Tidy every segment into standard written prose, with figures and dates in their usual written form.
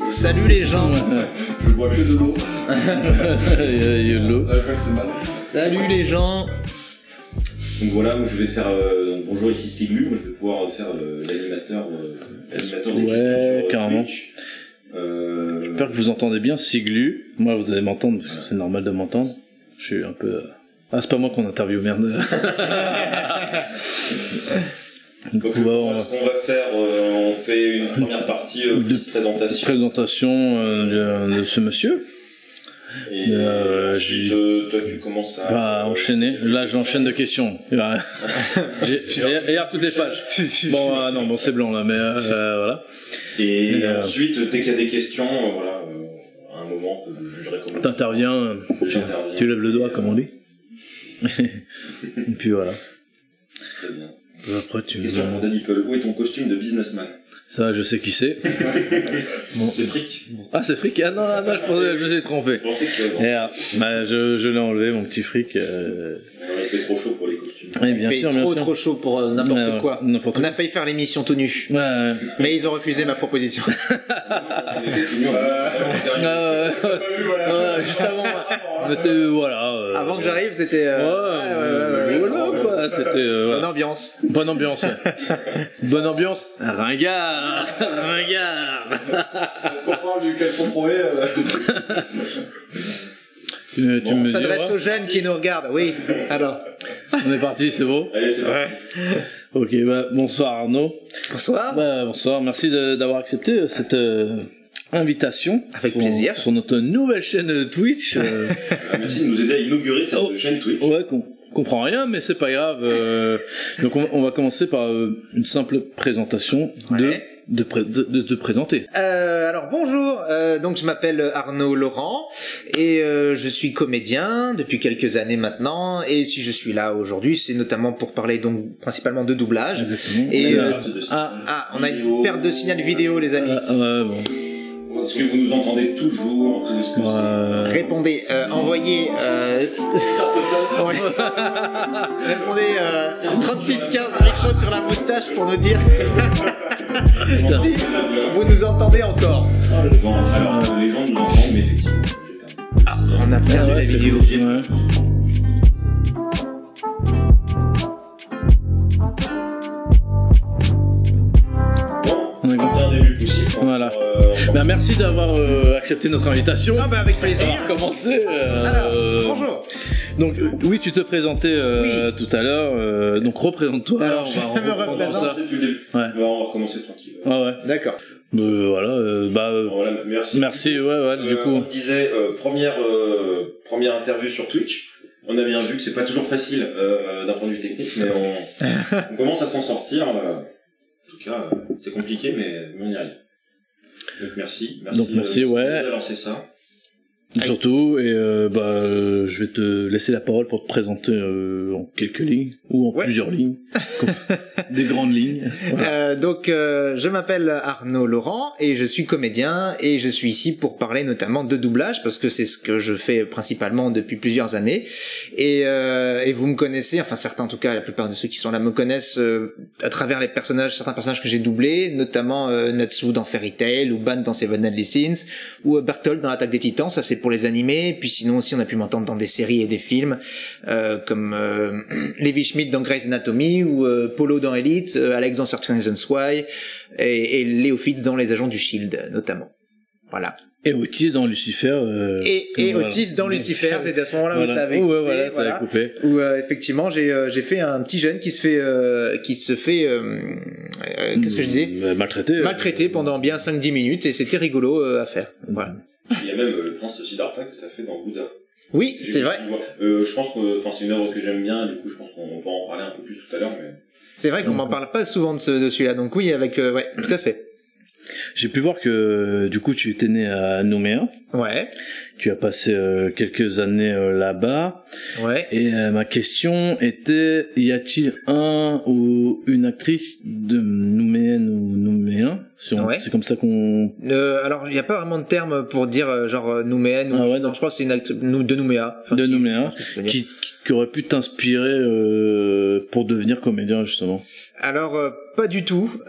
Salut les gens. Je bois que de l'eau. YOLO. C'est mal. Salut les gens. Donc voilà, moi je vais faire bonjour, ici Siglu, moi je vais pouvoir faire l'animateur des questions sur carrément. Twitch. J'espère que vous entendez bien Siglu. Moi vous allez m'entendre parce que c'est normal de m'entendre. Je suis un peu... Ah c'est pas moi qu'on interviewe, merde. Donc ce qu'on va faire, on fait une première partie de présentation de ce monsieur. Et ensuite, toi tu commences à enchaîner. Là j'enchaîne de questions. Regarde toutes les pages. Bon non bon c'est blanc là mais voilà. Et ensuite dès qu'il y a des questions, voilà, à un moment je jugerai comment. T'interviens, tu lèves le doigt comme on dit. Et puis voilà. Très bien. Après tu. Question de Daddy Peul. Où est ton costume de businessman? Ça, je sais qui c'est. Bon. C'est Frick. Ah, c'est Frick? Ah non, je me suis trompé. Je l'ai enlevé, mon petit Frick. Il fait trop chaud pour les costumes. Oui, bien sûr, bien sûr. Trop chaud pour n'importe quoi. On a failli faire l'émission tout nu. Ouais. Mais ils ont refusé ma proposition. On était tout nus. Juste avant. Voilà. Avant que j'arrive, c'était. Voilà, quoi. C'était. Bonne ambiance. Bonne ambiance. Bonne ambiance. Ringard. Est-ce qu'on parle du caleçon trouvé On s'adresse aux jeunes qui nous regardent. Oui. Alors. On est parti, c'est bon. Allez, c'est parti. Ok, bonsoir Arnaud. Bonsoir. Bonsoir, merci d'avoir accepté cette invitation. Avec plaisir. Sur notre nouvelle chaîne Twitch. Merci de nous aider à inaugurer cette chaîne Twitch. Ouais, comprend rien, mais c'est pas grave. Donc on va commencer par une simple présentation de te présenter. Alors bonjour, donc je m'appelle Arnaud Laurent et je suis comédien depuis quelques années maintenant, et si je suis là aujourd'hui c'est notamment pour parler donc principalement de doublage. Exactement. Et on a une perte de signal vidéo les amis. Bon. Est-ce que vous nous entendez toujours? Répondez, envoyez répondez 3615 micro sur la moustache pour nous dire si vous nous entendez encore. Bon, alors les gens nous entendent, mais effectivement on a perdu la vidéo. Ouais. on a un début poussif. Voilà. Merci d'avoir accepté notre invitation. Ah bah avec plaisir. On va recommencer. Alors, bonjour. Donc oui, tu te présentais tout à l'heure. Donc représente-toi. Alors, on va reprendre ça. Ouais. On va recommencer tranquille. Ouais. D'accord. Voilà. Voilà, merci. Merci. Ouais. Du coup. On disait première interview sur Twitch. On a bien vu que c'est pas toujours facile d'un point de vue technique, mais on commence à s'en sortir. En tout cas, c'est compliqué, mais on y arrive. Donc merci ouais. De lancer ça. Surtout, et je vais te laisser la parole pour te présenter en quelques lignes, ou en plusieurs lignes, des grandes lignes. Voilà. Donc, je m'appelle Arnaud Laurent, et je suis comédien, et je suis ici pour parler notamment de doublage, parce que c'est ce que je fais principalement depuis plusieurs années, et vous me connaissez, enfin certains en tout cas, la plupart de ceux qui sont là me connaissent à travers certains personnages que j'ai doublés, notamment Natsu dans Fairy Tail, ou Ban dans Seven Deadly Sins, ou Berthold dans l'Attaque des Titans, ça c'est pour les animés, puis sinon aussi on a pu m'entendre dans des séries et des films comme Levi Schmidt dans Grey's Anatomy, ou Polo dans Elite, Alex dans Certain Reasons Why, et Leo Fitz dans Les Agents du Shield notamment. Voilà. Et Otis dans Lucifer. Et Otis dans Lucifer, c'était à ce moment-là où ça avait coupé. Voilà, ça avait coupé. Où effectivement j'ai fait un petit jeune qui se fait qu'est-ce que je disais, maltraité pendant bien 5-10 minutes, et c'était rigolo à faire. Voilà. Il y a même le prince Siddhartha que tu as fait dans Bouddha. Oui, c'est vrai. Je pense que c'est une œuvre que j'aime bien, du coup je pense qu'on va en parler un peu plus tout à l'heure. Mais... C'est vrai qu'on m'en parle pas souvent de celui-là, donc oui, avec tout à fait. J'ai pu voir que du coup tu étais né à Nouméa. Ouais. Tu as passé quelques années là-bas. Ouais. Et ma question était, y a-t-il un ou une actrice de nouméenne ou nouméen? Ouais. C'est comme ça qu'on... Alors, il n'y a pas vraiment de terme pour dire genre nouméenne. Ah ouais, non, je crois que c'est une de Nouméa. Enfin, de Nouméa, qui aurait pu t'inspirer pour devenir comédien justement. Alors, pas du tout.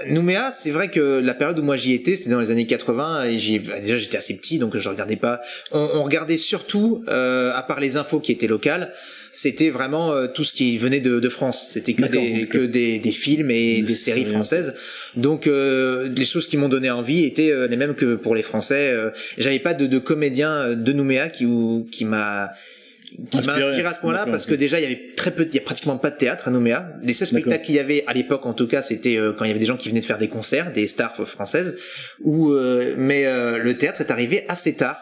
Nouméa, c'est vrai que la période où moi j'y étais, c'était dans les années 80, et déjà j'étais assez petit, donc je regardais pas. On regardait surtout, à part les infos qui étaient locales, c'était vraiment tout ce qui venait de France. C'était que des films et des séries françaises. Donc les choses qui m'ont donné envie étaient les mêmes que pour les Français. J'avais pas de comédien de Nouméa qui m'a inspiré à ce point-là, parce que déjà il y a pratiquement pas de théâtre à Nouméa. Les seuls spectacles qu'il y avait à l'époque, en tout cas, c'était quand il y avait des gens qui venaient de faire des concerts, des stars françaises, mais le théâtre est arrivé assez tard,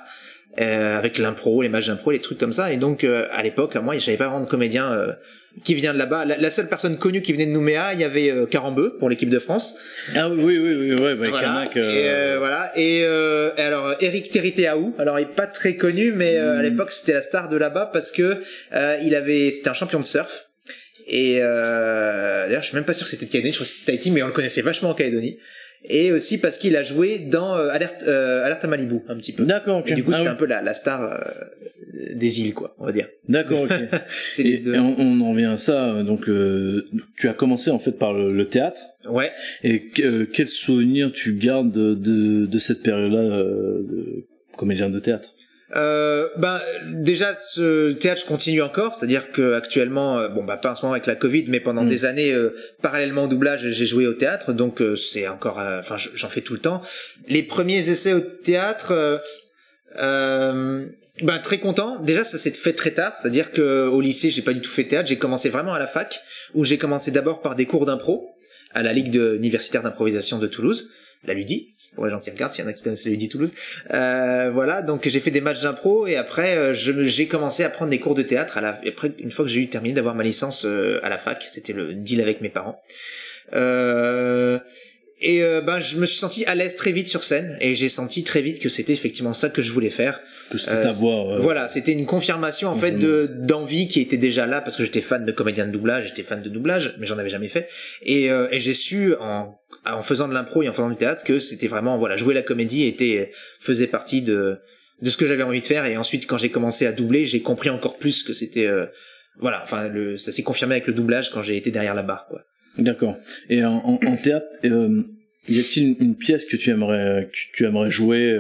avec l'impro, les matchs d'impro, les trucs comme ça. Et donc à l'époque, moi, j'avais pas vraiment de comédien qui vient de là-bas. La seule personne connue qui venait de Nouméa, il y avait Carambeu pour l'équipe de France. Ah oui, ouais, bah, Voilà. Kanak, Et voilà. Et alors Eric Territéaou, alors il est pas très connu, mais à l'époque c'était la star de là-bas parce que c'était un champion de surf. Et d'ailleurs je suis même pas sûr que c'était de Calédonie, je crois que c'était Tahiti, mais on le connaissait vachement en Calédonie. Et aussi parce qu'il a joué dans Alerte à Malibu un petit peu. D'accord, ok. Et du coup c'était un peu la star des îles, quoi, on va dire. D'accord, ok. Et on en vient à ça, donc tu as commencé en fait par le théâtre. Ouais. Et quel souvenir tu gardes de cette période-là de comédien de théâtre? Déjà ce théâtre je continue encore, c'est-à-dire que actuellement pas en ce moment avec la Covid, mais pendant des années parallèlement au doublage j'ai joué au théâtre, donc c'est encore j'en fais tout le temps. Les premiers essais au théâtre très content. Déjà ça s'est fait très tard, c'est-à-dire que au lycée j'ai pas du tout fait de théâtre, j'ai commencé vraiment à la fac, où j'ai commencé d'abord par des cours d'impro à la Ligue universitaire d'improvisation de Toulouse, la Ludi, pour les gens qui regardent, s'il y en a qui connaissent la Ludi Toulouse. Voilà, donc j'ai fait des matchs d'impro, et après j'ai commencé à prendre des cours de théâtre après, une fois que j'ai eu terminé d'avoir ma licence à la fac. C'était le deal avec mes parents. Je me suis senti à l'aise très vite sur scène, et j'ai senti très vite que c'était effectivement ça que je voulais faire. Que c'était ta voix. Voilà, c'était une confirmation en fait d'envie qui était déjà là, parce que j'étais fan de comédien de doublage, j'étais fan de doublage, mais j'en avais jamais fait. Et j'ai su en faisant de l'impro et en faisant du théâtre que c'était vraiment jouer la comédie faisait partie de ce que j'avais envie de faire. Et ensuite quand j'ai commencé à doubler, j'ai compris encore plus que c'était ça s'est confirmé avec le doublage quand j'ai été derrière la barre, quoi. D'accord. Et en théâtre, y a-t-il une pièce que tu aimerais jouer,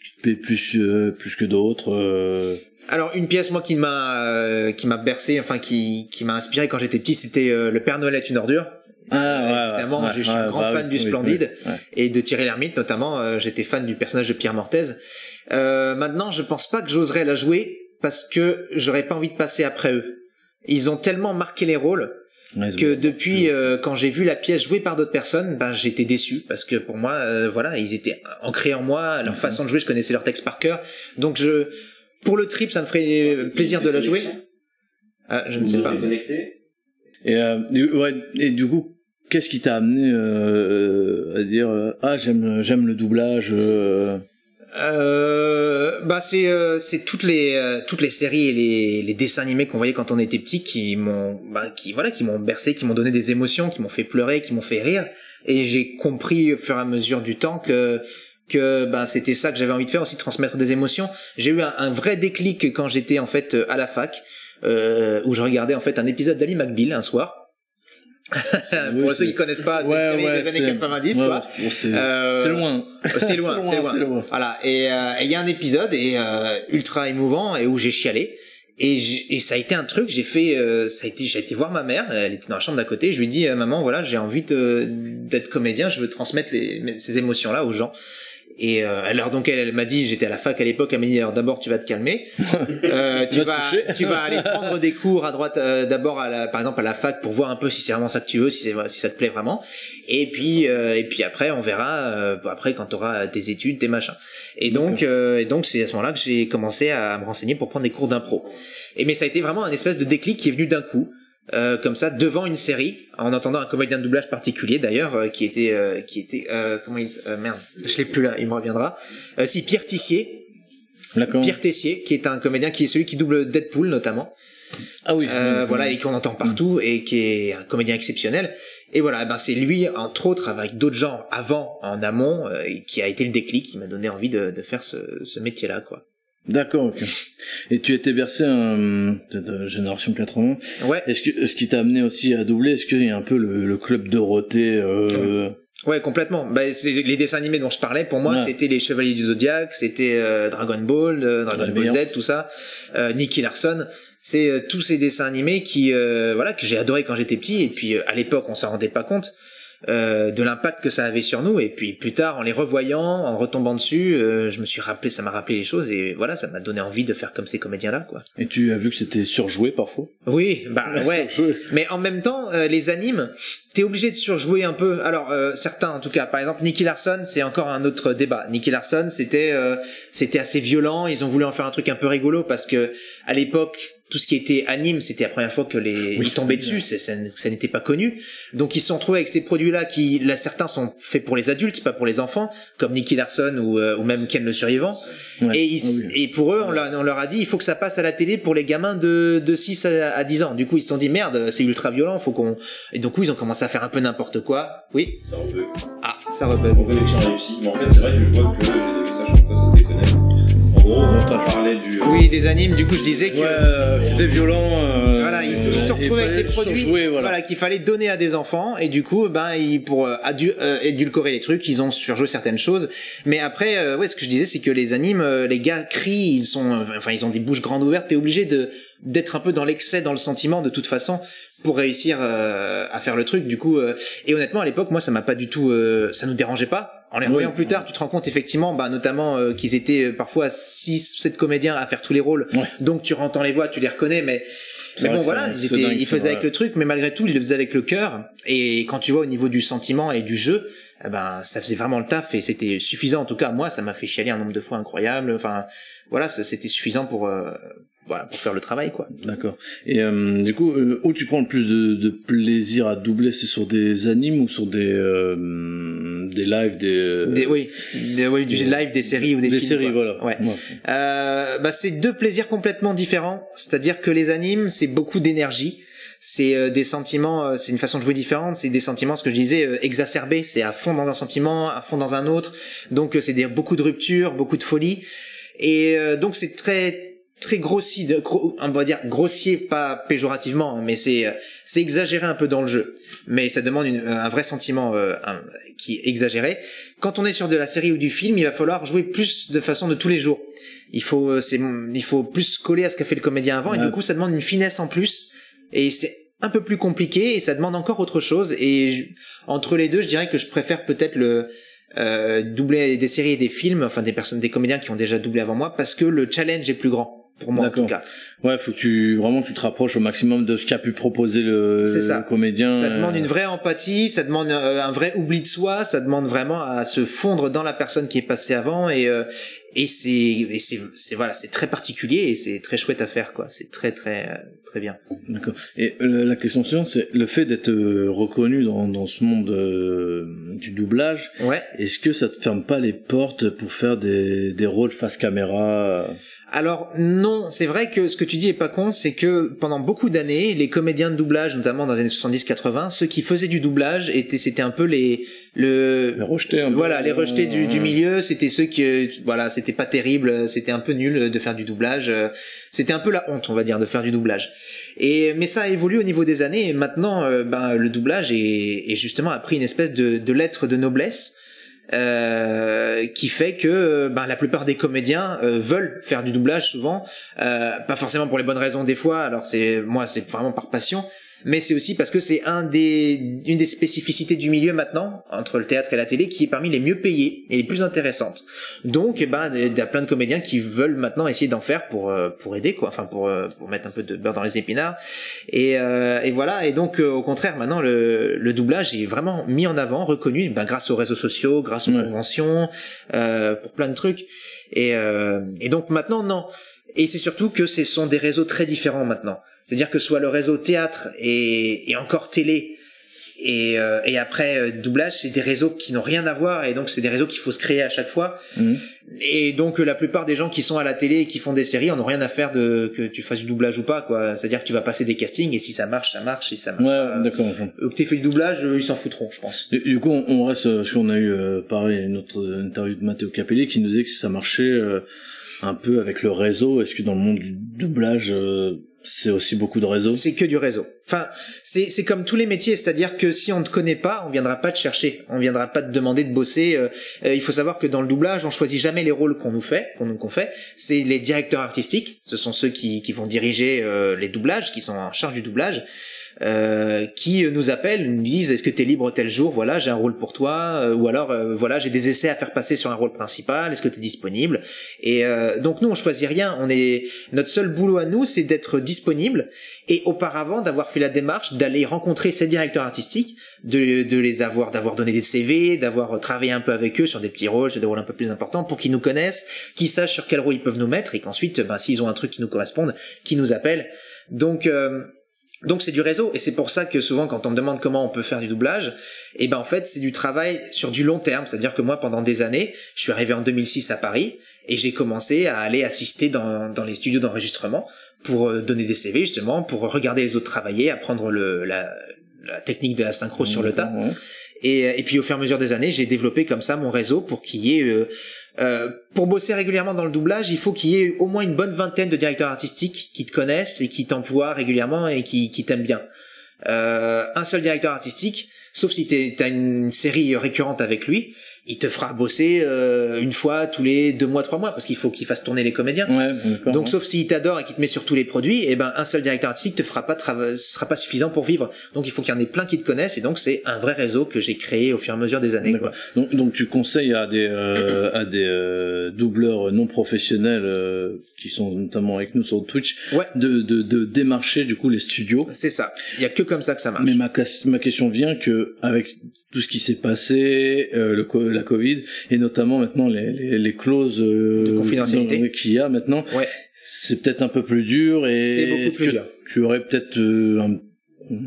qui te plaît plus que d'autres? Alors une pièce moi qui m'a bercé, qui m'a inspiré quand j'étais petit, c'était Le Père Noël est une ordure. Évidemment, je suis un grand fan du Splendide et de Thierry Lhermitte notamment. J'étais fan du personnage de Pierre Mortez. Maintenant, je pense pas que j'oserais la jouer parce que j'aurais pas envie de passer après eux. Ils ont tellement marqué les rôles que depuis quand j'ai vu la pièce jouée par d'autres personnes, j'étais déçu parce que pour moi, ils étaient ancrés en moi, leur façon de jouer, je connaissais leur texte par cœur. Donc pour le trip, ça me ferait plaisir de la jouer. Je ne sais pas. Et du coup, qu'est-ce qui t'a amené à dire j'aime le doublage? C'est toutes les séries et les dessins animés qu'on voyait quand on était petit qui m'ont bercé, qui m'ont donné des émotions, qui m'ont fait pleurer, qui m'ont fait rire, et j'ai compris au fur et à mesure du temps que c'était ça que j'avais envie de faire aussi, transmettre des émotions. J'ai eu un vrai déclic quand j'étais en fait à la fac, où je regardais en fait un épisode d'Ally McBeal un soir. Pour ceux qui connaissent pas, c'est une série des années 90, quoi. C'est loin. C'est loin. Voilà. Et il y a un épisode ultra émouvant et où j'ai chialé. Et ça a été un truc, j'ai été voir ma mère, elle était dans la chambre d'à côté, je lui ai dit, maman, voilà, j'ai envie d'être comédien, je veux transmettre ces émotions-là aux gens. Et alors donc elle m'a dit, j'étais à la fac à l'époque, elle m'a dit, alors d'abord tu vas te calmer, tu vas aller prendre des cours à droite, d'abord par exemple à la fac pour voir un peu si c'est vraiment ça que tu veux, si ça te plaît vraiment, et puis après on verra après quand tu auras tes études, tes machins. Et donc c'est à ce moment-là que j'ai commencé à me renseigner pour prendre des cours d'impro. Mais ça a été vraiment un espèce de déclic qui est venu d'un coup. comme ça devant une série en entendant un comédien de doublage particulier d'ailleurs qui était comment il merde, je l'ai plus là, il me reviendra. Si Pierre Tissier. D'accord. Pierre Tessier, qui est un comédien qui est celui qui double Deadpool notamment. Ah oui. Voilà, et qu'on entend partout et qui est un comédien exceptionnel. Et voilà, ben c'est lui entre autres avec d'autres gens avant en amont qui a été le déclic qui m'a donné envie de faire ce métier-là quoi. D'accord, ok. Et tu étais bercé de génération 80. Ouais. Est-ce qui t'a amené aussi à doubler? Est-ce qu'il y a un peu le club Dorothée Ouais, complètement. Bah, c'est les dessins animés dont je parlais. Pour moi, c'était les Chevaliers du Zodiaque, c'était Dragon Ball, Dragon Ball Z, tout ça. Nicky Larson. C'est tous ces dessins animés qui, voilà, que j'ai adoré quand j'étais petit. Et puis à l'époque, on s'en rendait pas compte de l'impact que ça avait sur nous. Et puis plus tard, en les revoyant, en retombant dessus, je me suis rappelé, ça m'a rappelé les choses. Et voilà, ça m'a donné envie de faire comme ces comédiens-là, quoi. Et tu as vu que c'était surjoué parfois? Oui, bah ouais. Mais en même temps, les animes, t'es obligé de surjouer un peu. Alors certains, en tout cas, par exemple, Nicky Larson, c'est encore un autre débat. Nicky Larson, c'était assez violent. Ils ont voulu en faire un truc un peu rigolo parce que à l'époque, tout ce qui était anime, c'était la première fois que ils tombaient dessus, ça n'était pas connu. Donc ils se sont retrouvés avec ces produits-là qui, là, certains sont faits pour les adultes, pas pour les enfants, comme Nicky Larson ou même Ken le Survivant. Ouais. Et pour eux, on leur a dit, il faut que ça passe à la télé pour les gamins de 6 à 10 ans. Du coup, ils se sont dit, merde, c'est ultra violent, et donc ils ont commencé à faire un peu n'importe quoi. Oui. Ça rebug. Ah, ça rebug. Mon connexion réussie. Mais en fait, c'est vrai que je vois que j'ai des messages comme quoi ça déconnecte. En gros, on parlait du... Oui, des animes, du coup, je disais que... c'était violent. Voilà, ils se sont retrouvés avec des produits voilà, qu'il fallait donner à des enfants, et du coup, pour édulcorer les trucs, ils ont surjoué certaines choses. Mais après, ce que je disais, c'est que les animes, les gars crient, ils ont des bouches grandes ouvertes, t'es obligé d'être un peu dans l'excès, dans le sentiment, de toute façon, pour réussir à faire le truc. Du coup, et honnêtement, à l'époque, moi, ça m'a pas du tout... ça nous dérangeait pas. En les revoyant plus tard, tu te rends compte effectivement, notamment qu'ils étaient parfois 6-7 comédiens à faire tous les rôles. Ouais. Donc tu entends les voix, tu les reconnais, mais bon voilà, ils faisaient avec le truc, mais malgré tout, ils le faisaient avec le cœur. Et quand tu vois au niveau du sentiment et du jeu, ça faisait vraiment le taf et c'était suffisant. En tout cas, moi, ça m'a fait chialer un nombre de fois incroyable. Enfin, voilà, c'était suffisant pour faire le travail, quoi. D'accord. Et du coup, où tu prends le plus de plaisir à doubler, c'est sur des animes ou sur des lives, du live, des séries ou des films. Des séries, quoi. Voilà. Ouais. C'est deux plaisirs complètement différents. C'est-à-dire que les animes, c'est beaucoup d'énergie. C'est des sentiments, c'est une façon de jouer différente, c'est des sentiments, ce que je disais, exacerbés, c'est à fond dans un sentiment, à fond dans un autre, donc c'est beaucoup de ruptures, beaucoup de folie, et donc c'est très grossier, on va dire grossier, pas péjorativement, mais c'est exagéré un peu dans le jeu, mais ça demande un vrai sentiment qui est exagéré. Quand on est sur de la série ou du film, il va falloir jouer plus de façon de tous les jours. Il faut plus coller à ce qu'a fait le comédien avant, et du coup ça demande une finesse en plus. Et c'est un peu plus compliqué et ça demande encore autre chose. Et entre les deux, je dirais que je préfère peut-être doubler des séries et des films, enfin des comédiens qui ont déjà doublé avant moi, parce que le challenge est plus grand. Pour moi, en tout cas. Ouais, faut que tu te rapproches au maximum de ce qu'a pu proposer le comédien. Ça demande une vraie empathie, ça demande un vrai oubli de soi, ça demande vraiment à se fondre dans la personne qui est passée avant et c'est très particulier et c'est très chouette à faire, quoi. C'est très très très bien. D'accord. Et la question suivante, c'est le fait d'être reconnu dans ce monde du doublage. Ouais. Est-ce que ça te ferme pas les portes pour faire des rôles face caméra? Alors non, c'est vrai que ce que tu dis est pas con, c'est que pendant beaucoup d'années, les comédiens de doublage, notamment dans les années 70-80, ceux qui faisaient du doublage c'était un peu les rejetés. Les rejetés du milieu, c'était ceux qui c'était pas terrible, c'était un peu nul de faire du doublage, c'était un peu la honte, on va dire, de faire du doublage. Mais ça a évolué au niveau des années et maintenant le doublage est justement a pris une espèce de lettre de noblesse. Qui fait que la plupart des comédiens veulent faire du doublage souvent, pas forcément pour les bonnes raisons des fois, alors c'est vraiment par passion, mais c'est aussi parce que c'est une des spécificités du milieu maintenant, entre le théâtre et la télé, qui est parmi les mieux payées et les plus intéressantes. Donc il y a plein de comédiens qui veulent maintenant essayer d'en faire pour aider, quoi, enfin pour mettre un peu de beurre dans les épinards et voilà. Et donc au contraire, maintenant le doublage est vraiment mis en avant, reconnu, grâce aux réseaux sociaux, grâce aux conventions, pour plein de trucs et donc maintenant non. Et c'est surtout que ce sont des réseaux très différents maintenant. C'est-à-dire que soit le réseau théâtre et encore télé, et après doublage, c'est des réseaux qui n'ont rien à voir, et donc c'est des réseaux qu'il faut se créer à chaque fois. Et donc la plupart des gens qui sont à la télé et qui font des séries en ont rien à faire de que tu fasses du doublage ou pas, quoi. C'est-à-dire que tu vas passer des castings, et si ça marche, ça marche, et ça marche pas, d'accord. que t'aies fait du doublage, ils s'en foutront, je pense. Du coup, on reste, parce qu'on a eu pareil une autre interview de Matteo Capelli qui nous disait que ça marchait un peu avec le réseau. Est-ce que dans le monde du doublage c'est aussi beaucoup de réseau? C'est que du réseau. Enfin, c'est comme tous les métiers, c'est-à-dire que si on te connaît pas, on viendra pas te chercher, on viendra pas te demander de bosser. Il faut savoir que dans le doublage, on choisit jamais les rôles qu'on fait. C'est les directeurs artistiques, ce sont ceux qui vont diriger les doublages, qui sont en charge du doublage. Qui nous appellent, nous disent est-ce que t'es libre tel jour, voilà j'ai un rôle pour toi, ou alors voilà j'ai des essais à faire passer sur un rôle principal, est-ce que t'es disponible, et donc nous on choisit rien, notre seul boulot à nous c'est d'être disponible, et auparavant d'avoir fait la démarche d'aller rencontrer ces directeurs artistiques, d'avoir donné des CV, d'avoir travaillé un peu avec eux sur des petits rôles, sur des rôles un peu plus importants, pour qu'ils nous connaissent, qu'ils sachent sur quel rôle ils peuvent nous mettre, et qu'ensuite s'ils ont un truc qui nous corresponde, qu'ils nous appellent. Donc c'est du réseau, et c'est pour ça que souvent quand on me demande comment on peut faire du doublage, et en fait c'est du travail sur du long terme, c'est-à-dire que moi pendant des années, je suis arrivé en 2006 à Paris et j'ai commencé à aller assister dans les studios d'enregistrement pour donner des CV justement, pour regarder les autres travailler, apprendre la technique de la synchro sur le tas. Et puis au fur et à mesure des années, j'ai développé comme ça mon réseau pour qu'il y ait pour bosser régulièrement dans le doublage, il faut qu'il y ait au moins une bonne vingtaine de directeurs artistiques qui te connaissent et qui t'emploient régulièrement et qui t'aiment bien. Un seul directeur artistique, sauf si t'as une série récurrente avec lui, il te fera bosser une fois tous les 2 mois, 3 mois, parce qu'il faut qu'il fasse tourner les comédiens. Donc sauf s'il t'adore et qu'il te met sur tous les produits, un seul directeur artistique te fera pas sera pas suffisant pour vivre. Donc il faut qu'il y en ait plein qui te connaissent, et donc c'est un vrai réseau que j'ai créé au fur et à mesure des années. Quoi. Donc tu conseilles à des doubleurs non professionnels qui sont notamment avec nous sur Twitch de démarcher du coup les studios. C'est ça. Il y a que comme ça que ça marche. Mais ma question vient que avec tout ce qui s'est passé, la Covid, et notamment maintenant les clauses de confidentialité qu'il y a maintenant, c'est peut-être un peu plus dur, et c'est beaucoup plus dur. Tu aurais peut-être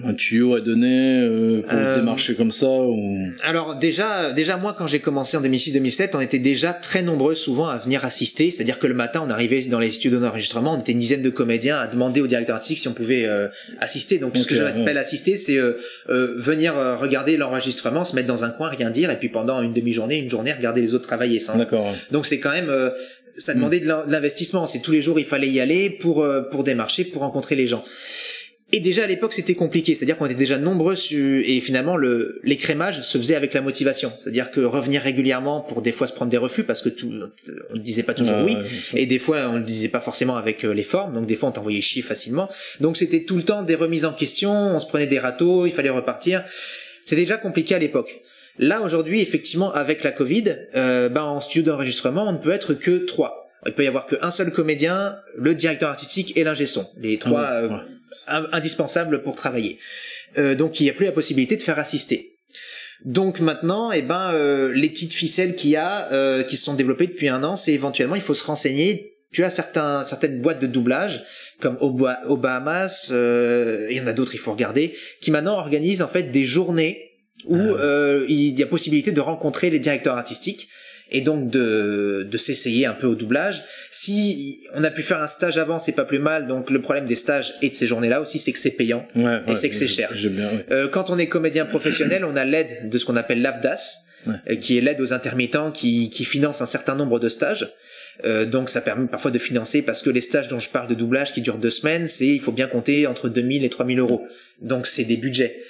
un tuyau à donner pour démarcher comme ça, ou... Alors déjà moi quand j'ai commencé en 2006-2007, on était déjà très nombreux souvent à venir assister, c'est-à-dire que le matin on arrivait dans les studios d'enregistrement, on était une dizaine de comédiens à demander au directeur artistique si on pouvait assister. Donc ce que j'appelle assister, c'est venir regarder l'enregistrement, se mettre dans un coin, rien dire, et puis pendant une demi-journée, une journée, regarder les autres travailler. Donc c'est quand même ça demandait de l'investissement, c'est tous les jours il fallait y aller pour démarcher, pour rencontrer les gens. Et déjà à l'époque c'était compliqué, c'est-à-dire qu'on était déjà nombreux et finalement l'écrémage se faisait avec la motivation, c'est-à-dire que revenir régulièrement pour des fois se prendre des refus parce que on ne disait pas toujours oui, et des fois on ne disait pas forcément avec les formes, donc des fois on t'envoyait chier facilement, donc c'était tout le temps des remises en question, on se prenait des râteaux, il fallait repartir, c'était déjà compliqué à l'époque. Là aujourd'hui effectivement avec la Covid, en studio d'enregistrement on ne peut être que 3. Il peut y avoir qu'un seul comédien, le directeur artistique et l'ingé son, les 3 indispensables pour travailler. Donc il n'y a plus la possibilité de faire assister. Donc maintenant, les petites ficelles qu'il y a, qui se sont développées depuis 1 an, c'est éventuellement il faut se renseigner. Tu as certaines boîtes de doublage comme aux Bahamas, il y en a d'autres, il faut regarder, qui maintenant organisent en fait des journées où il y a possibilité de rencontrer les directeurs artistiques et donc de s'essayer un peu au doublage. Si on a pu faire un stage avant, c'est pas plus mal. Donc le problème des stages et de ces journées-là aussi, c'est que c'est payant et c'est que c'est cher. Quand on est comédien professionnel, on a l'aide de ce qu'on appelle l'AFDAS, qui est l'aide aux intermittents qui finance un certain nombre de stages. Donc ça permet parfois de financer, parce que les stages dont je parle de doublage qui durent 2 semaines, il faut bien compter entre 2000 et 3000 euros. Donc c'est des budgets.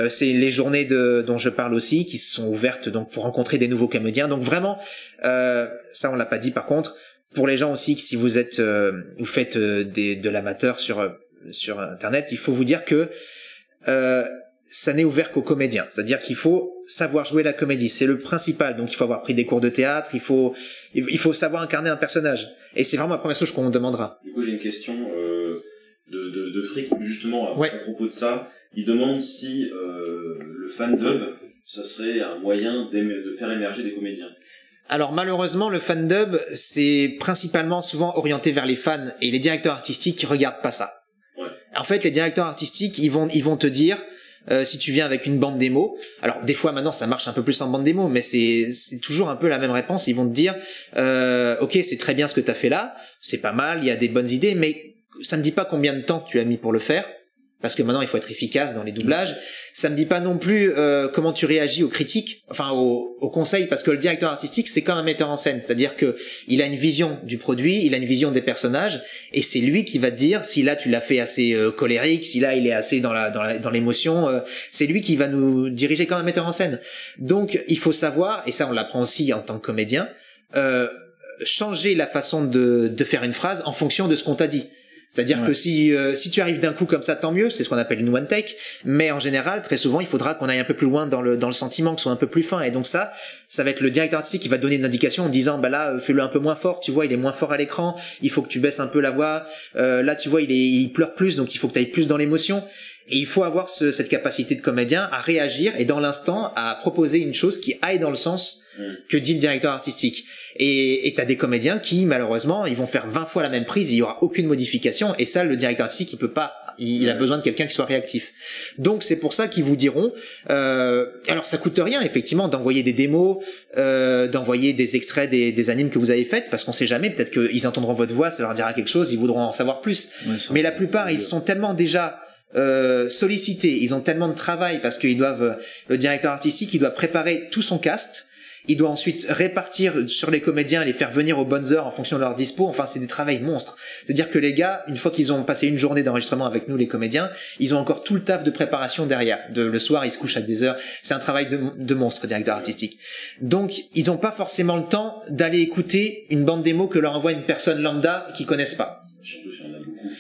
C'est les journées dont je parle aussi qui sont ouvertes donc pour rencontrer des nouveaux comédiens. Donc vraiment, ça on l'a pas dit par contre, pour les gens aussi que si vous faites de l'amateur sur internet, il faut vous dire que ça n'est ouvert qu'aux comédiens. C'est-à-dire qu'il faut savoir jouer la comédie, c'est le principal. Donc il faut avoir pris des cours de théâtre, il faut savoir incarner un personnage. Et c'est vraiment la première chose qu'on demandera. Du coup j'ai une question de Frick justement à propos de ça. Il demande si le fandub, ça serait un moyen de faire émerger des comédiens. Alors malheureusement, le fandub, c'est principalement souvent orienté vers les fans, et les directeurs artistiques qui regardent pas ça. En fait, les directeurs artistiques, ils vont te dire, si tu viens avec une bande démo, alors des fois maintenant ça marche un peu plus en bande démo, mais c'est toujours un peu la même réponse. Ils vont te dire, ok, c'est très bien ce que t'as fait là, c'est pas mal, il y a des bonnes idées, mais ça me dit pas combien de temps tu as mis pour le faire. Parce que maintenant il faut être efficace dans les doublages. Ça me dit pas non plus comment tu réagis aux critiques, enfin aux conseils, parce que le directeur artistique c'est comme un metteur en scène, c'est-à-dire que il a une vision du produit, il a une vision des personnages, et c'est lui qui va te dire si là tu l'as fait assez colérique, si là il est assez dans l'émotion. C'est lui qui va nous diriger comme un metteur en scène. Donc il faut savoir, et ça on l'apprend aussi en tant que comédien, changer la façon de faire une phrase en fonction de ce qu'on t'a dit. C'est-à-dire que si tu arrives d'un coup comme ça, tant mieux, c'est ce qu'on appelle une one take, mais en général, très souvent, il faudra qu'on aille un peu plus loin dans le sentiment, que ce soit un peu plus fin, et donc ça va être le directeur artistique qui va donner une indication en disant, bah là, fais-le un peu moins fort, tu vois, il est moins fort à l'écran, il faut que tu baisses un peu la voix, là, tu vois, il pleure plus, donc il faut que tu ailles plus dans l'émotion. Et il faut avoir cette capacité de comédien à réagir et dans l'instant à proposer une chose qui aille dans le sens que dit le directeur artistique. Et t'as des comédiens qui, malheureusement, ils vont faire 20 fois la même prise, il y aura aucune modification, et ça, le directeur artistique, il peut pas, il a besoin de quelqu'un qui soit réactif. Donc c'est pour ça qu'ils vous diront, alors ça coûte rien, effectivement, d'envoyer des démos, d'envoyer des extraits des animes que vous avez faites, parce qu'on sait jamais, peut-être qu'ils entendront votre voix, ça leur dira quelque chose, ils voudront en savoir plus. Mais la plupart, ils sont tellement déjà sollicités, ils ont tellement de travail parce qu'ils doivent, le directeur artistique, il doit préparer tout son cast, il doit ensuite répartir sur les comédiens et les faire venir aux bonnes heures en fonction de leur dispo. Enfin, c'est des travails monstres. C'est-à-dire que les gars, une fois qu'ils ont passé une journée d'enregistrement avec nous, les comédiens, ils ont encore tout le taf de préparation derrière. Le soir, ils se couchent à des heures. C'est un travail de monstre, directeur artistique. Donc, ils n'ont pas forcément le temps d'aller écouter une bande démo que leur envoie une personne lambda qu'ils connaissent pas.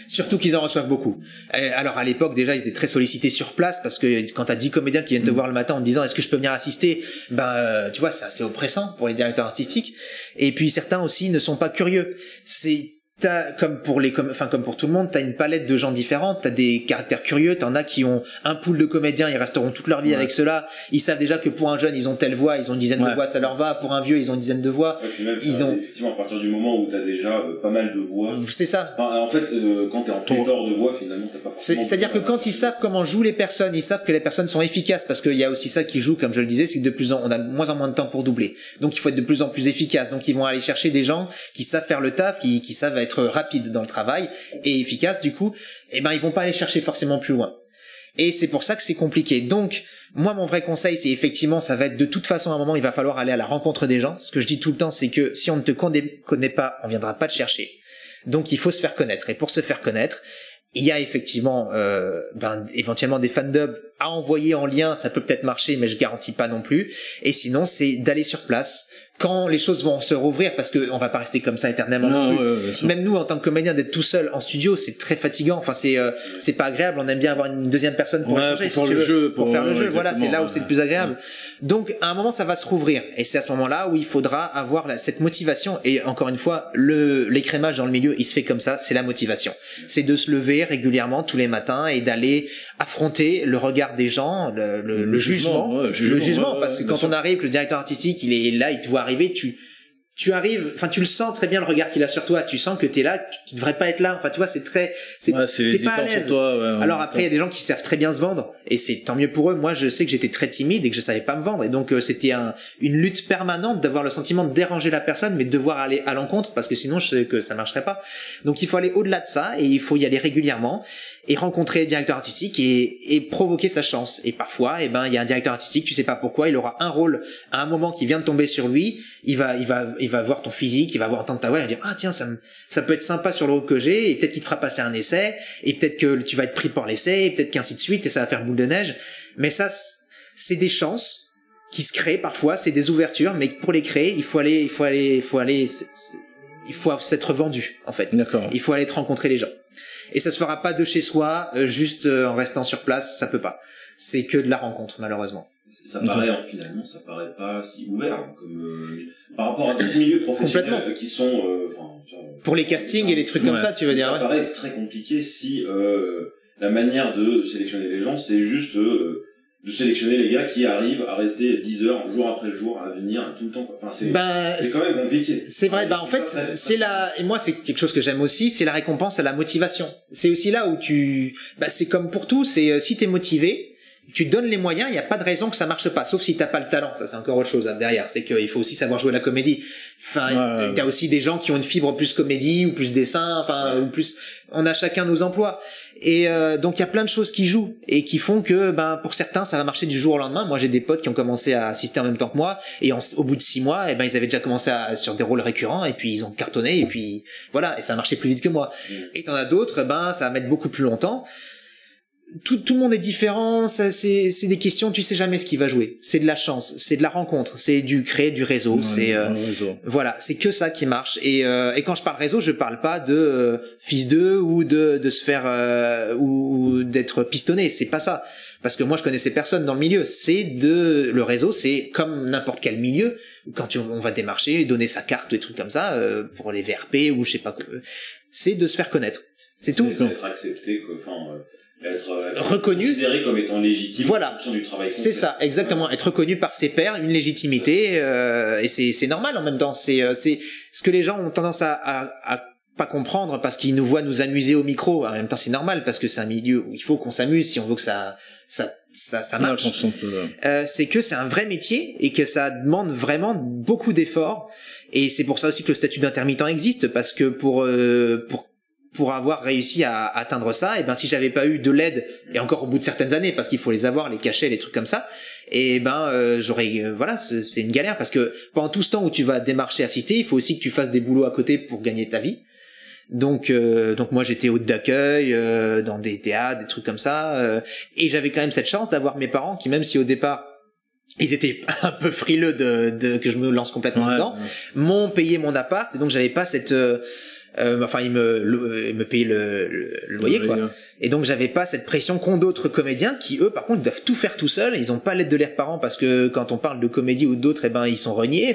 Surtout qu'ils en reçoivent beaucoup. Alors à l'époque déjà ils étaient très sollicités sur place parce que quand t'as 10 comédiens qui viennent te voir le matin en te disant est-ce que je peux venir assister, tu vois, c'est assez oppressant pour les directeurs artistiques. Et puis certains aussi ne sont pas curieux. Comme pour tout le monde, t'as une palette de gens différents, t'as des caractères curieux, t'en as qui ont un pool de comédiens, ils resteront toute leur vie avec ceux-là, ils savent déjà que pour un jeune ils ont telle voix, ils ont une dizaine de voix, ça leur va, pour un vieux ils ont une dizaine de voix. Effectivement, à partir du moment où t'as déjà pas mal de voix. C'est ça. Enfin, en fait, quand t'es en pléthore de voix, finalement t'as pas forcément. C'est-à-dire que quand ils savent comment jouent les personnes, ils savent que les personnes sont efficaces, parce qu'il y a aussi ça qui joue, comme je le disais, c'est que on a de moins en moins de temps pour doubler. Donc il faut être de plus en plus efficace. Donc ils vont aller chercher des gens qui savent faire le taf, qui savent être rapides dans le travail et efficaces, du coup, ils vont pas aller chercher forcément plus loin. Et c'est pour ça que c'est compliqué. Donc, moi, mon vrai conseil, c'est effectivement, ça va être de toute façon, à un moment, il va falloir aller à la rencontre des gens. Ce que je dis tout le temps, c'est que si on ne te connaît pas, on viendra pas te chercher. Donc, il faut se faire connaître. Et pour se faire connaître, il y a effectivement, éventuellement des fandubs à envoyer en lien. Ça peut peut-être marcher, mais je garantis pas non plus. Et sinon, c'est d'aller sur place. Quand les choses vont se rouvrir, parce que on va pas rester comme ça éternellement non plus. Même nous, en tant que comédien, d'être tout seul en studio, c'est très fatigant. Enfin, c'est pas agréable. On aime bien avoir une deuxième personne pour échanger, pour faire le jeu. Voilà, c'est là où c'est le plus agréable. Donc, à un moment, ça va se rouvrir. Et c'est à ce moment-là où il faudra avoir cette motivation. Et encore une fois, l'écrémage dans le milieu, il se fait comme ça. C'est la motivation. C'est de se lever régulièrement tous les matins et d'aller affronter le regard des gens, le jugement. Le jugement, parce que quand on arrive, le directeur artistique, il est là, il te voit arriver, tu arrives, enfin tu le sens très bien le regard qu'il a sur toi, tu sens que t'es là, tu devrais pas être là, enfin tu vois, t'es pas à l'aise. Alors après il y a des gens qui savent très bien se vendre et c'est tant mieux pour eux. Moi je sais que j'étais très timide et que je savais pas me vendre et donc c'était une lutte permanente d'avoir le sentiment de déranger la personne mais de devoir aller à l'encontre parce que sinon je sais que ça marcherait pas. Donc il faut aller au-delà de ça et il faut y aller régulièrement et rencontrer le directeur artistique et provoquer sa chance. Et parfois il y a un directeur artistique, tu sais pas pourquoi, il aura un rôle à un moment qui vient de tomber sur lui, il va voir ton physique, il va voir entendre ta voix, il va dire ah tiens ça peut être sympa sur le rôle que j'ai, et peut-être qu'il te fera passer un essai, et peut-être que tu vas être pris par l'essai, et peut-être qu'ainsi de suite, et ça va faire boule de neige. Mais ça c'est des chances qui se créent parfois, c'est des ouvertures, mais pour les créer il faut s'être vendu en fait. D'accord. Il faut aller te rencontrer les gens. Et ça se fera pas de chez soi, juste en restant sur place, ça peut pas. C'est que de la rencontre malheureusement. Ça paraît finalement, ça paraît pas si ouvert comme par rapport à d'autres milieux professionnels qui sont pour les castings et les trucs comme ça, tu veux dire. Ça paraît très compliqué si la manière de sélectionner les gens, c'est juste de sélectionner les gars qui arrivent à rester 10 heures jour après jour à venir tout le temps quoi. Enfin c'est quand même compliqué. C'est vrai, en fait c'est et moi c'est quelque chose que j'aime aussi, c'est la récompense à la motivation. C'est aussi là où c'est comme pour tout, c'est si t'es motivé, tu te donnes les moyens, il y a pas de raison que ça marche pas, sauf si t'as pas le talent. Ça c'est encore autre chose derrière, c'est qu'il faut aussi savoir jouer la comédie. Enfin, il y a aussi des gens qui ont une fibre plus comédie ou plus dessin, ou plus. On a chacun nos emplois. Et donc il y a plein de choses qui jouent et qui font que pour certains ça va marcher du jour au lendemain. Moi j'ai des potes qui ont commencé à assister en même temps que moi et au bout de 6 mois ils avaient déjà commencé sur des rôles récurrents et puis ils ont cartonné et puis voilà et ça a marché plus vite que moi. Et t'en as d'autres ça va mettre beaucoup plus longtemps. Tout le monde est différent, c'est des questions, tu sais jamais ce qui va jouer. C'est de la chance, c'est de la rencontre, c'est du créer du réseau, voilà, c'est que ça qui marche. Et quand je parle réseau, je parle pas de fils d'eux ou de se faire ou d'être pistonné, c'est pas ça. Parce que moi je connaissais personne dans le milieu, le réseau, c'est comme n'importe quel milieu quand on va démarcher, donner sa carte ou des trucs comme ça pour les VRP ou je sais pas quoi. C'est de se faire connaître. C'est tout. C'est être accepté être reconnu, considéré comme étant légitime en fonction du travail qu'on fait. C'est ça, exactement, être reconnu par ses pairs, une légitimité et c'est normal en même temps, c'est ce que les gens ont tendance à pas comprendre parce qu'ils nous voient nous amuser au micro. En même temps, c'est normal parce que c'est un milieu où il faut qu'on s'amuse si on veut que ça marche. C'est que c'est un vrai métier et que ça demande vraiment beaucoup d'efforts et c'est pour ça aussi que le statut d'intermittent existe parce que pour avoir réussi à atteindre ça, si j'avais pas eu de l'aide, et encore au bout de certaines années, parce qu'il faut les avoir, les cachets, les trucs comme ça, j'aurais, c'est une galère, parce que pendant tout ce temps où tu vas démarcher, assister, il faut aussi que tu fasses des boulots à côté pour gagner ta vie. Donc moi j'étais hôte d'accueil, dans des théâtres, des trucs comme ça, et j'avais quand même cette chance d'avoir mes parents qui, même si au départ, ils étaient un peu frileux que je me lance complètement dedans, m'ont payé mon appart, et donc j'avais pas cette, il me payait le loyer quoi. Et donc j'avais pas cette pression qu'ont d'autres comédiens qui eux par contre doivent tout faire tout seuls, ils ont pas l'aide de leurs parents parce que quand on parle de comédie ou d'autres ils sont reniés,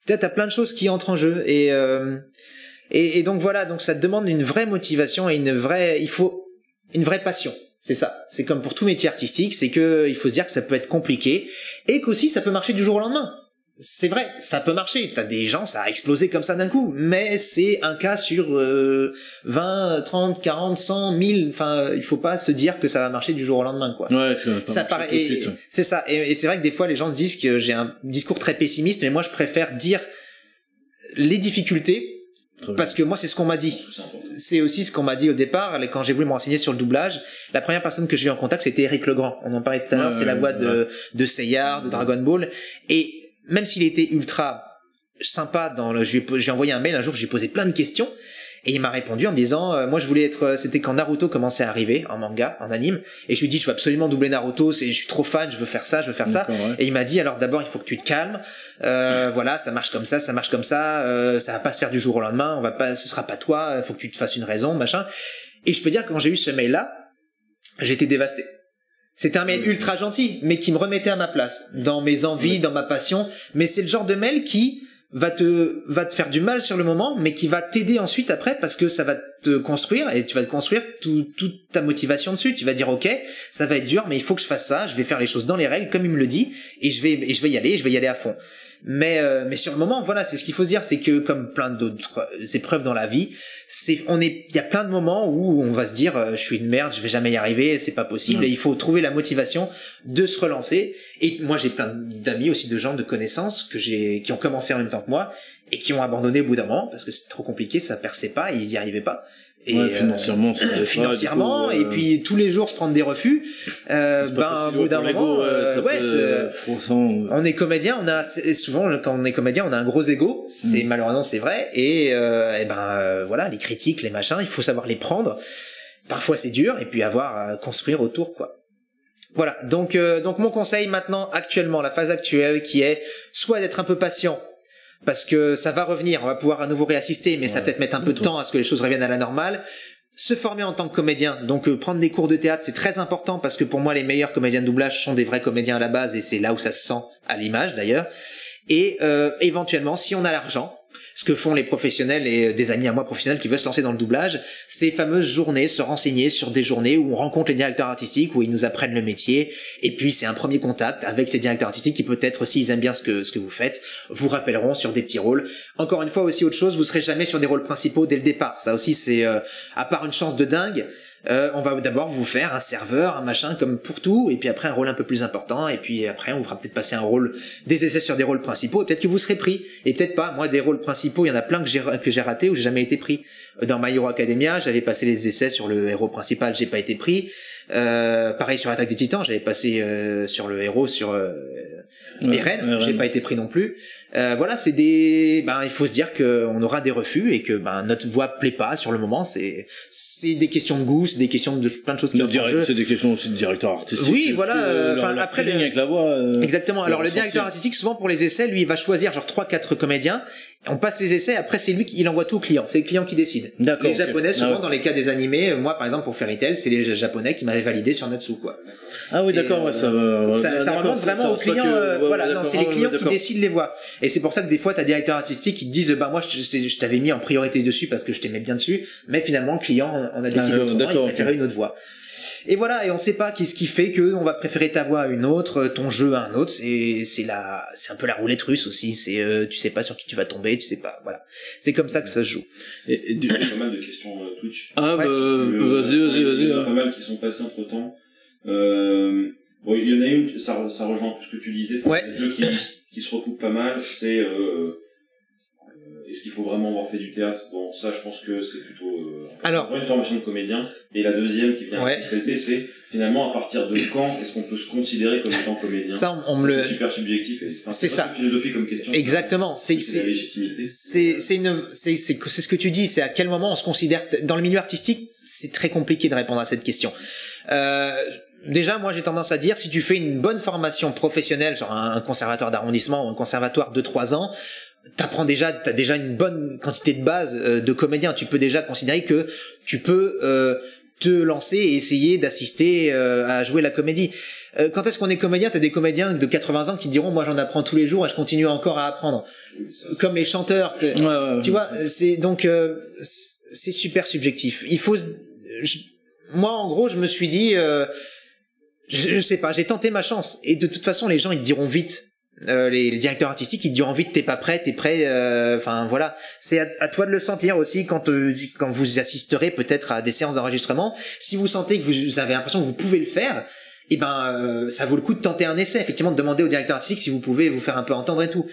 t'as plein de choses qui entrent en jeu et donc voilà, donc ça demande une vraie motivation et il faut une vraie passion. C'est ça, c'est comme pour tout métier artistique, c'est que il faut se dire que ça peut être compliqué et qu'aussi ça peut marcher du jour au lendemain. C'est vrai, ça peut marcher. T'as des gens, ça a explosé comme ça d'un coup, mais c'est un cas sur 20, 30, 40, 100, 1000. Il faut pas se dire que ça va marcher du jour au lendemain, quoi. Ouais, ça paraît. C'est ça. Et c'est vrai que des fois, les gens se disent que j'ai un discours très pessimiste, mais moi, je préfère dire les difficultés. Parce que moi c'est ce qu'on m'a dit. C'est aussi ce qu'on m'a dit au départ quand j'ai voulu me renseigner sur le doublage. La première personne que j'ai eu en contact c'était Eric Legrand. On en parlait tout à l'heure, c'est la voix de Seyard, de Dragon Ball. Et même s'il était ultra sympa je lui ai envoyé un mail un jour, je lui ai posé plein de questions et il m'a répondu en me disant moi je voulais c'était quand Naruto commençait à arriver en manga, en anime, et je lui ai dit je veux absolument doubler Naruto, je suis trop fan, je veux faire ça. Et il m'a dit alors d'abord il faut que tu te calmes, voilà, ça marche comme ça, ça va pas se faire du jour au lendemain, ce sera pas toi, il faut que tu te fasses une raison, machin. Et je peux dire que quand j'ai eu ce mail là, j'étais dévasté. C'était un mail ultra gentil, mais qui me remettait à ma place, dans mes envies, dans ma passion. Mais c'est le genre de mail qui va te faire du mal sur le moment, mais qui va t'aider ensuite après, parce que ça va te construire, et tu vas te construire toute ta motivation dessus. Tu vas dire, ok, ça va être dur, mais il faut que je fasse ça, je vais faire les choses dans les règles, comme il me le dit, et je vais y aller à fond. Mais sur le moment, voilà, c'est ce qu'il faut se dire, c'est que comme plein d'autres épreuves dans la vie, il y a plein de moments où on va se dire, je suis une merde, je vais jamais y arriver, c'est pas possible, et il faut trouver la motivation de se relancer. Et moi, j'ai plein d'amis aussi, de gens, de connaissances qui ont commencé en même temps que moi et qui ont abandonné au bout d'un moment parce que c'était trop compliqué, ça perçait pas, ils y arrivaient pas. Et financièrement, et puis tous les jours se prendre des refus, au bout d'un moment, on est comédien, souvent quand on est comédien, on a un gros ego, malheureusement c'est vrai, et voilà, les critiques, les machins, il faut savoir les prendre. Parfois c'est dur, et puis construire autour, quoi. Voilà, donc mon conseil maintenant, actuellement, la phase actuelle, qui est soit d'être un peu patient, parce que ça va revenir, on va pouvoir à nouveau réassister, mais ça va peut-être mettre un peu de temps à ce que les choses reviennent à la normale. Se former en tant que comédien, donc prendre des cours de théâtre, c'est très important, parce que pour moi les meilleurs comédiens de doublage sont des vrais comédiens à la base, et c'est là où ça se sent à l'image d'ailleurs. Et éventuellement, si on a l'argent, ce que font les professionnels et des amis à moi professionnels qui veulent se lancer dans le doublage, ces fameuses journées, se renseigner sur des journées où on rencontre les directeurs artistiques, où ils nous apprennent le métier, et puis c'est un premier contact avec ces directeurs artistiques qui peut-être, s'ils aiment bien ce que vous faites, vous rappelleront sur des petits rôles. Encore une fois aussi autre chose, vous serez jamais sur des rôles principaux dès le départ. Ça aussi c'est, à part une chance de dingue, on va d'abord vous faire un serveur, un machin comme pour tout, et puis après un rôle un peu plus important, et puis après on vous fera peut-être passer un rôle, des essais sur des rôles principaux, et peut-être que vous serez pris, et peut-être pas. Moi des rôles principaux, il y en a plein que j'ai raté ou j'ai jamais été pris. Dans My Hero Academia, j'avais passé les essais sur le héros principal, j'ai pas été pris. Pareil sur Attaque des Titans, j'avais passé sur le héros sur Eren, j'ai pas été pris non plus. Voilà, c'est des, il faut se dire qu'on aura des refus et que notre voix plaît pas sur le moment. C'est des questions de goût, c'est des questions de plein de choses qui entrent en jeu. C'est des questions aussi de directeur artistique. Oui, voilà. Enfin après avec la voix. Exactement. Alors le directeur artistique, souvent pour les essais, lui, il va choisir genre 3-4 comédiens. On passe les essais. Après, c'est lui qui envoie tout au client. C'est le client qui décide. D'accord. Les Japonais, souvent dans les cas des animés, moi par exemple pour Fairy Tail, c'est les Japonais qui m'avaient validé sur Natsu, quoi. Ah oui, d'accord. Ouais, ça remonte vraiment aux clients. Voilà, non, c'est les clients qui décident les voix. Et c'est pour ça que des fois, t'as des directeurs artistiques qui te disent, moi, je t'avais mis en priorité dessus parce que je t'aimais bien dessus, mais finalement, le client en a décidé autrement, il préférait une autre voix. Et voilà, et on sait pas qu'est-ce qui fait que on va préférer ta voix à une autre, ton jeu à un autre. C'est un peu la roulette russe aussi. Tu sais pas sur qui tu vas tomber, tu sais pas. Voilà, c'est comme ça que ça se joue. Et il y a pas mal de questions Twitch. Ah vas-y. Il y en a pas mal qui sont passées entre temps. Bon, il y en a une, ça rejoint un peu ce que tu disais. Ouais. Il y en a deux qui se recoupent pas mal. C'est est-ce qu'il faut vraiment avoir fait du théâtre? Bon, ça, je pense que c'est plutôt une formation de comédien. Et la deuxième qui vient compléter, c'est finalement à partir de quand est-ce qu'on peut se considérer comme étant comédien? C'est super subjectif. C'est ça. Une philosophie comme question. Exactement. C'est ce que tu dis. C'est à quel moment on se considère dans le milieu artistique. C'est très compliqué de répondre à cette question. Déjà, moi, j'ai tendance à dire, si tu fais une bonne formation professionnelle, genre un conservatoire d'arrondissement ou un conservatoire de 3 ans, t'as déjà une bonne quantité de base de comédien. Tu peux déjà considérer que tu peux te lancer et essayer d'assister à jouer la comédie. Quand est-ce qu'on est comédien? T'as des comédiens de 80 ans qui diront, moi, j'en apprends tous les jours et je continue encore à apprendre. Comme les chanteurs. Tu vois, c'est super subjectif. Moi, en gros, je me suis dit, je sais pas, j'ai tenté ma chance. Et de toute façon, les gens, ils te diront vite. Les directeurs artistiques, ils te diront vite, t'es pas prêt, t'es prêt. Enfin voilà, c'est à toi de le sentir aussi quand vous assisterez peut-être à des séances d'enregistrement. Si vous sentez que vous avez l'impression que vous pouvez le faire, ça vaut le coup de tenter un essai. Effectivement, de demander au directeur artistique si vous pouvez vous faire un peu entendre et tout.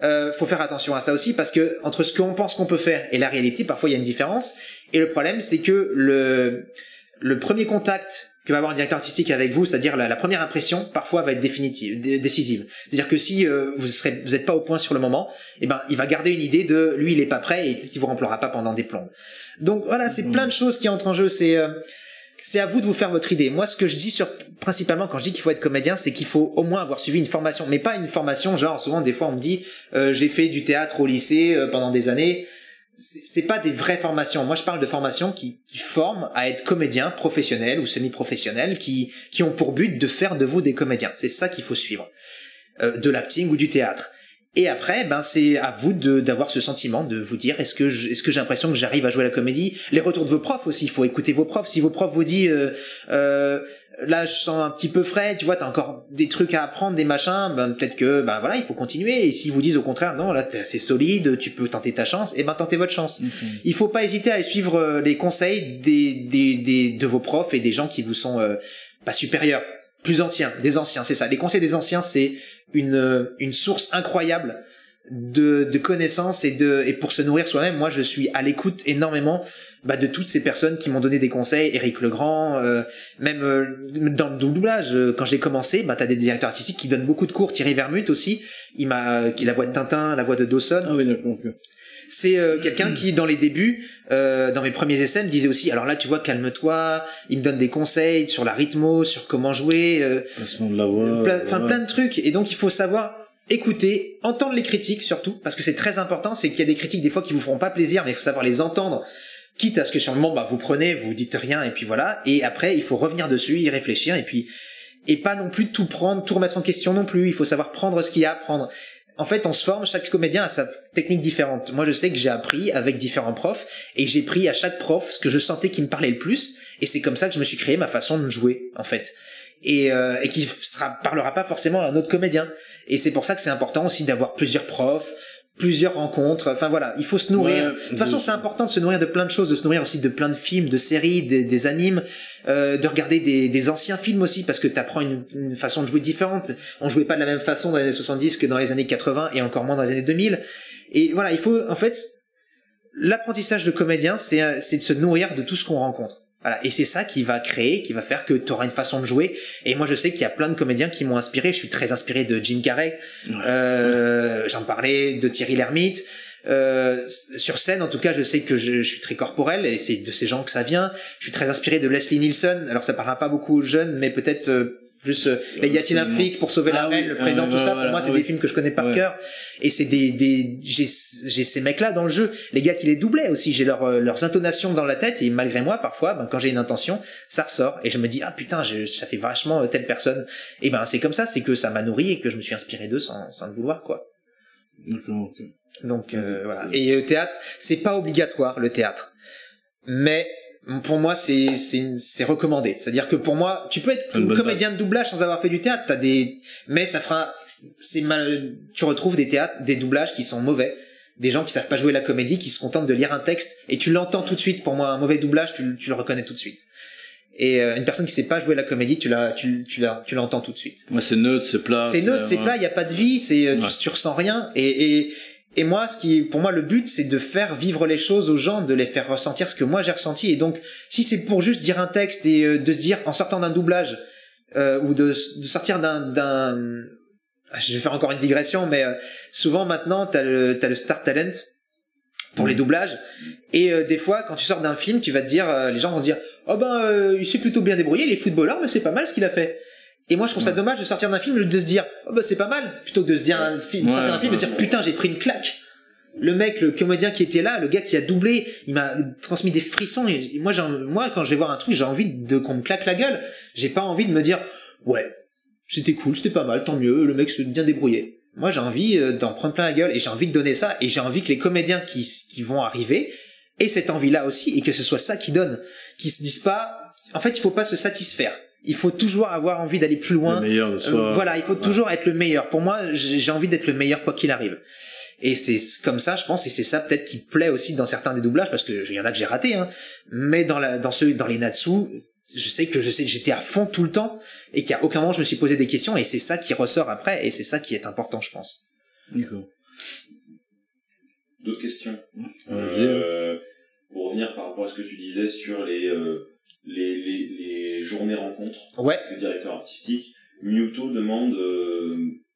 Faut faire attention à ça aussi parce que entre ce qu'on pense qu'on peut faire et la réalité, parfois il y a une différence. Et le problème, c'est que le premier contact que va avoir un directeur artistique avec vous, c'est-à-dire la première impression, parfois va être décisive. C'est-à-dire que si vous êtes pas au point sur le moment, il va garder une idée de lui, il est pas prêt et peut-être qu'il vous remplira pas pendant des plombes. Donc voilà, c'est plein de choses qui entrent en jeu. C'est à vous de vous faire votre idée. Moi, ce que je dis principalement quand je dis qu'il faut être comédien, c'est qu'il faut au moins avoir suivi une formation, mais pas une formation genre souvent des fois on me dit j'ai fait du théâtre au lycée pendant des années. C'est pas des vraies formations. Moi, je parle de formations qui forment à être comédien professionnel ou semi-professionnel, qui ont pour but de faire de vous des comédiens. C'est ça qu'il faut suivre. De l'acting ou du théâtre. Et après, c'est à vous d'avoir ce sentiment de vous dire est-ce que j'ai l'impression que j'arrive à jouer la comédie. Les retours de vos profs aussi, il faut écouter vos profs. Si vos profs vous disent là je sens un petit peu frais, tu vois, t'as encore des trucs à apprendre, des machins, peut-être que voilà, il faut continuer. Et s'ils vous disent au contraire non, là t'es assez solide, tu peux tenter ta chance, tentez votre chance. Il faut pas hésiter à suivre les conseils de vos profs et des gens qui vous sont pas supérieurs, plus anciens, des anciens, c'est ça. Les conseils des anciens, c'est une source incroyable de connaissances et pour se nourrir soi-même. Moi, je suis à l'écoute énormément de toutes ces personnes qui m'ont donné des conseils. Éric Legrand, même dans le doublage, quand j'ai commencé, t'as des directeurs artistiques qui donnent beaucoup de cours. Thierry Vermut aussi, qui la voix de Tintin, la voix de Dawson. Ah oui, d'accord. C'est quelqu'un qui, dans les débuts, dans mes premiers essais, me disait aussi, alors là, tu vois, calme-toi, il me donne des conseils sur la rythmo, sur comment jouer, placement de la voix, plein de trucs. Et donc, il faut savoir écouter, entendre les critiques surtout, parce que c'est très important. C'est qu'il y a des critiques des fois qui vous feront pas plaisir, mais il faut savoir les entendre, quitte à ce que sur le moment, vous prenez, vous dites rien, et puis voilà. Et après, il faut revenir dessus, y réfléchir, et pas non plus tout remettre en question non plus. Il faut savoir prendre ce qu'il y a à prendre. en fait, on se forme, chaque comédien a sa technique différente. Moi, je sais que j'ai appris avec différents profs, et j'ai pris à chaque prof ce que je sentais qui me parlait le plus, et c'est comme ça que je me suis créé ma façon de jouer, en fait. Et qui parlera pas forcément à un autre comédien. Et c'est pour ça que c'est important aussi d'avoir plusieurs profs, plusieurs rencontres. Enfin voilà, il faut se nourrir. De toute façon, c'est important de se nourrir de plein de choses, de se nourrir aussi de plein de films, de séries, des animes, de regarder des anciens films aussi, parce que t'apprends une façon de jouer différente. On jouait pas de la même façon dans les années 70 que dans les années 80 et encore moins dans les années 2000. Et voilà, il faut, en fait, l'apprentissage de comédien, c'est de se nourrir de tout ce qu'on rencontre. Voilà, et c'est ça qui va faire que tu auras une façon de jouer. Et moi, je sais qu'il y a plein de comédiens qui m'ont inspiré. Je suis très inspiré de Jim Carrey. J'en parlais, de Thierry Lhermitte. Sur scène, en tout cas, je sais que je suis très corporel, et c'est de ces gens que ça vient. Je suis très inspiré de Leslie Nielsen. Alors, ça parlera pas beaucoup aux jeunes, mais peut-être plus les Y a-t-il un flic pour sauver la reine, le président, tout ça. Pour moi, c'est des films que je connais par cœur. Et c'est j'ai ces mecs-là dans le jeu. Les gars qui les doublaient aussi, j'ai leurs intonations dans la tête, et malgré moi, parfois, quand j'ai une intention, ça ressort. Et je me dis, ah putain, ça fait vachement telle personne. Et c'est comme ça, c'est que ça m'a nourri et que je me suis inspiré d'eux sans le vouloir, quoi. D'accord, ok. Donc, voilà. Et le théâtre, c'est pas obligatoire, le théâtre. Mais, pour moi, c'est recommandé. C'est-à-dire que pour moi, tu peux être comédien de doublage sans avoir fait du théâtre. Mais ça fera, tu retrouves des doublages qui sont mauvais. Des gens qui savent pas jouer la comédie, qui se contentent de lire un texte, et tu l'entends tout de suite. Pour moi, un mauvais doublage, tu le reconnais tout de suite. Et une personne qui sait pas jouer la comédie, tu l'entends tout de suite. Ouais, c'est neutre, c'est plat. C'est neutre, c'est plat, il y a pas de vie, tu ressens rien. Et moi, pour moi, le but, c'est de faire vivre les choses aux gens, de les faire ressentir ce que moi j'ai ressenti. Et donc, si c'est pour juste dire un texte et de se dire, en sortant d'un doublage, ou de sortir je vais faire encore une digression, mais souvent maintenant, t'as le Star Talent pour les doublages. Et des fois, quand tu sors d'un film, tu vas te dire, les gens vont se dire, il s'est plutôt bien débrouillé, il est footballeur, mais c'est pas mal ce qu'il a fait. Et moi, je trouve ça dommage de sortir d'un film, de se dire, c'est pas mal, plutôt que de se dire sortir d'un film, de se dire, putain, j'ai pris une claque. Le mec, le comédien qui était là, le gars qui a doublé, il m'a transmis des frissons. Et moi, quand je vais voir un truc, j'ai envie qu'on me claque la gueule. J'ai pas envie de me dire, ouais, c'était cool, c'était pas mal, tant mieux, le mec s'est bien débrouillé. Moi, j'ai envie d'en prendre plein la gueule, et j'ai envie de donner ça, et j'ai envie que les comédiens qui vont arriver aient cette envie-là aussi, et que ce soit ça qui donne. Qu'ils se disent pas, en fait, il faut pas se satisfaire. Il faut toujours avoir envie d'aller plus loin. Le meilleur de soi. Voilà, il faut toujours être le meilleur. Pour moi, j'ai envie d'être le meilleur quoi qu'il arrive. Et c'est comme ça, je pense, et c'est ça peut-être qui plaît aussi dans certains des doublages, parce que il y en a que j'ai raté, hein. Mais dans les Natsu, je sais que j'étais à fond tout le temps, et qu'à aucun moment je me suis posé des questions, et c'est ça qui ressort après, et c'est ça qui est important, je pense. D'accord. D'autres questions? Vas-y. Pour revenir par rapport à ce que tu disais sur les journées rencontres de directeur artistique, Mewtwo demande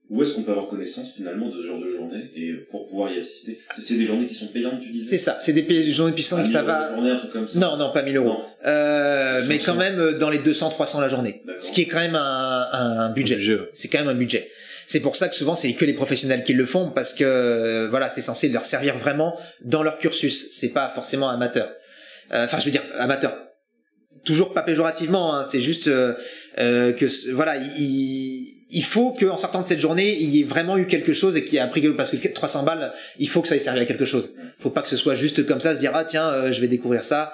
où est-ce qu'on peut avoir connaissance finalement de ce genre de journée et pour pouvoir y assister. C'est des journées qui sont payantes, tu disais? C'est ça, c'est des journées payantes, ça va. Journée, un truc comme ça. Non, pas 1000 euros. Mais quand même dans les 200-300 la journée. D'accord. Ce qui est quand même un budget. C'est quand même un budget. C'est pour ça que souvent c'est que les professionnels qui le font, parce que voilà, c'est censé leur servir vraiment dans leur cursus. C'est pas forcément amateur. Enfin, je veux dire amateur. Toujours pas péjorativement, hein, c'est juste que voilà, il faut qu'en sortant de cette journée, il y ait vraiment eu quelque chose et qu'il y ait appris, parce que 300 balles, il faut que ça ait servi à quelque chose. Faut pas que ce soit juste comme ça, se dire ah tiens, je vais découvrir ça.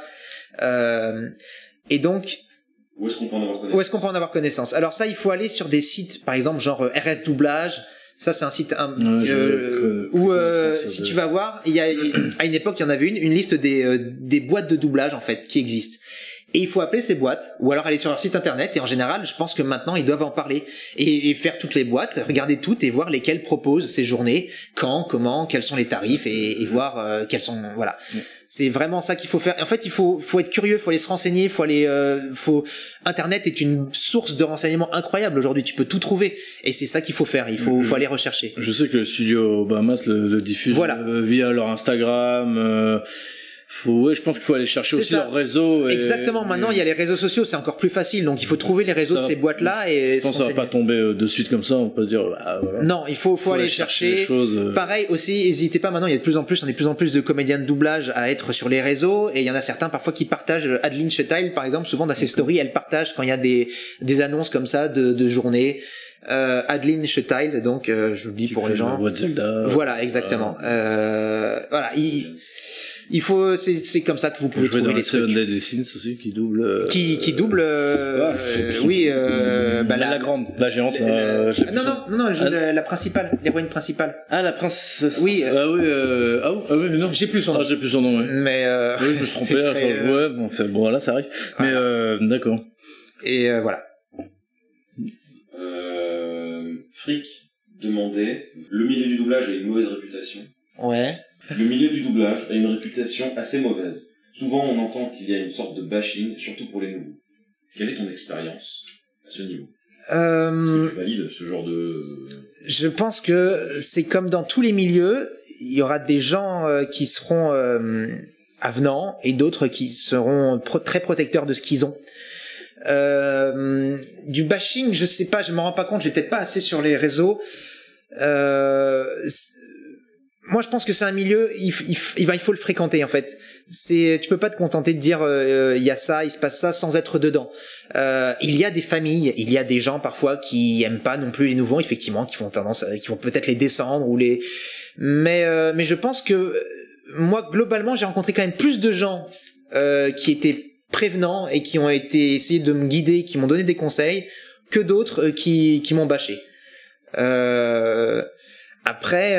Et donc où est-ce qu'on peut en avoir connaissance? Alors ça, il faut aller sur des sites, par exemple genre RS Doublage. Ça, c'est un site où si tu vas voir, il y a à une époque, il y en avait une liste des boîtes de doublage en fait qui existent. Et il faut appeler ces boîtes, ou alors aller sur leur site internet, et en général, je pense que maintenant, ils doivent en parler, et faire toutes les boîtes, regarder toutes, et voir lesquelles proposent ces journées, quand, comment, quels sont les tarifs, et voir quels sont, voilà. C'est vraiment ça qu'il faut faire. En fait, il faut être curieux, faut aller se renseigner, Internet est une source de renseignements incroyable aujourd'hui, tu peux tout trouver, et c'est ça qu'il faut faire, il faut aller rechercher. Je sais que le studio Bahamas le diffuse via leur Instagram, je pense qu'il faut aller chercher aussi leur réseau. Exactement. Maintenant, il y a les réseaux sociaux, c'est encore plus facile. Donc, il faut trouver les réseaux de ces boîtes-là et. Je pense que ça va pas tomber de suite comme ça. On peut se dire. Voilà. Non, il faut aller chercher. Pareil aussi, n'hésitez pas. Maintenant, on est de plus en plus de comédiens de doublage à être sur les réseaux, et il y en a certains parfois qui partagent. Adeline Chetile, par exemple, souvent dans ses stories, elle partage quand il y a des annonces comme ça de journées. Adeline Chetail, donc je le dis pour les gens. La voix de Zelda. Voilà, exactement. Voilà, il faut, c'est comme ça que vous pouvez trouver les trucs. Seven Deadly Sins aussi qui double. Qui double. Oui. La grande, la géante. Non, la principale, l'héroïne principale. Ah, la princesse. Oui. Oui, non. J'ai plus son nom. J'ai plus son nom. Ouais. Mais oui, je me suis trompé. Ouais, bon, là, ça arrive. Mais d'accord. Et voilà. Frick demandait, le milieu du doublage a une mauvaise réputation. Ouais. Le milieu du doublage a une réputation assez mauvaise. Souvent, on entend qu'il y a une sorte de bashing, surtout pour les nouveaux. Quelle est ton expérience à ce niveau ? Est-ce que tu valides ce genre de... Je pense que c'est comme dans tous les milieux, il y aura des gens qui seront avenants et d'autres qui seront très protecteurs de ce qu'ils ont. Du bashing, je sais pas, je m'en rends pas compte, j'ai peut-être pas assez sur les réseaux. Moi, je pense que c'est un milieu, il faut le fréquenter, en fait. Tu peux pas te contenter de dire, il y a ça, il se passe ça, sans être dedans. Il y a des familles, il y a des gens, parfois, qui aiment pas non plus les nouveaux, effectivement, qui vont peut-être les descendre, mais je pense que, moi, globalement, j'ai rencontré quand même plus de gens, qui étaient prévenants et qui ont essayé de me guider, qui m'ont donné des conseils, que d'autres, qui m'ont bâché. Après,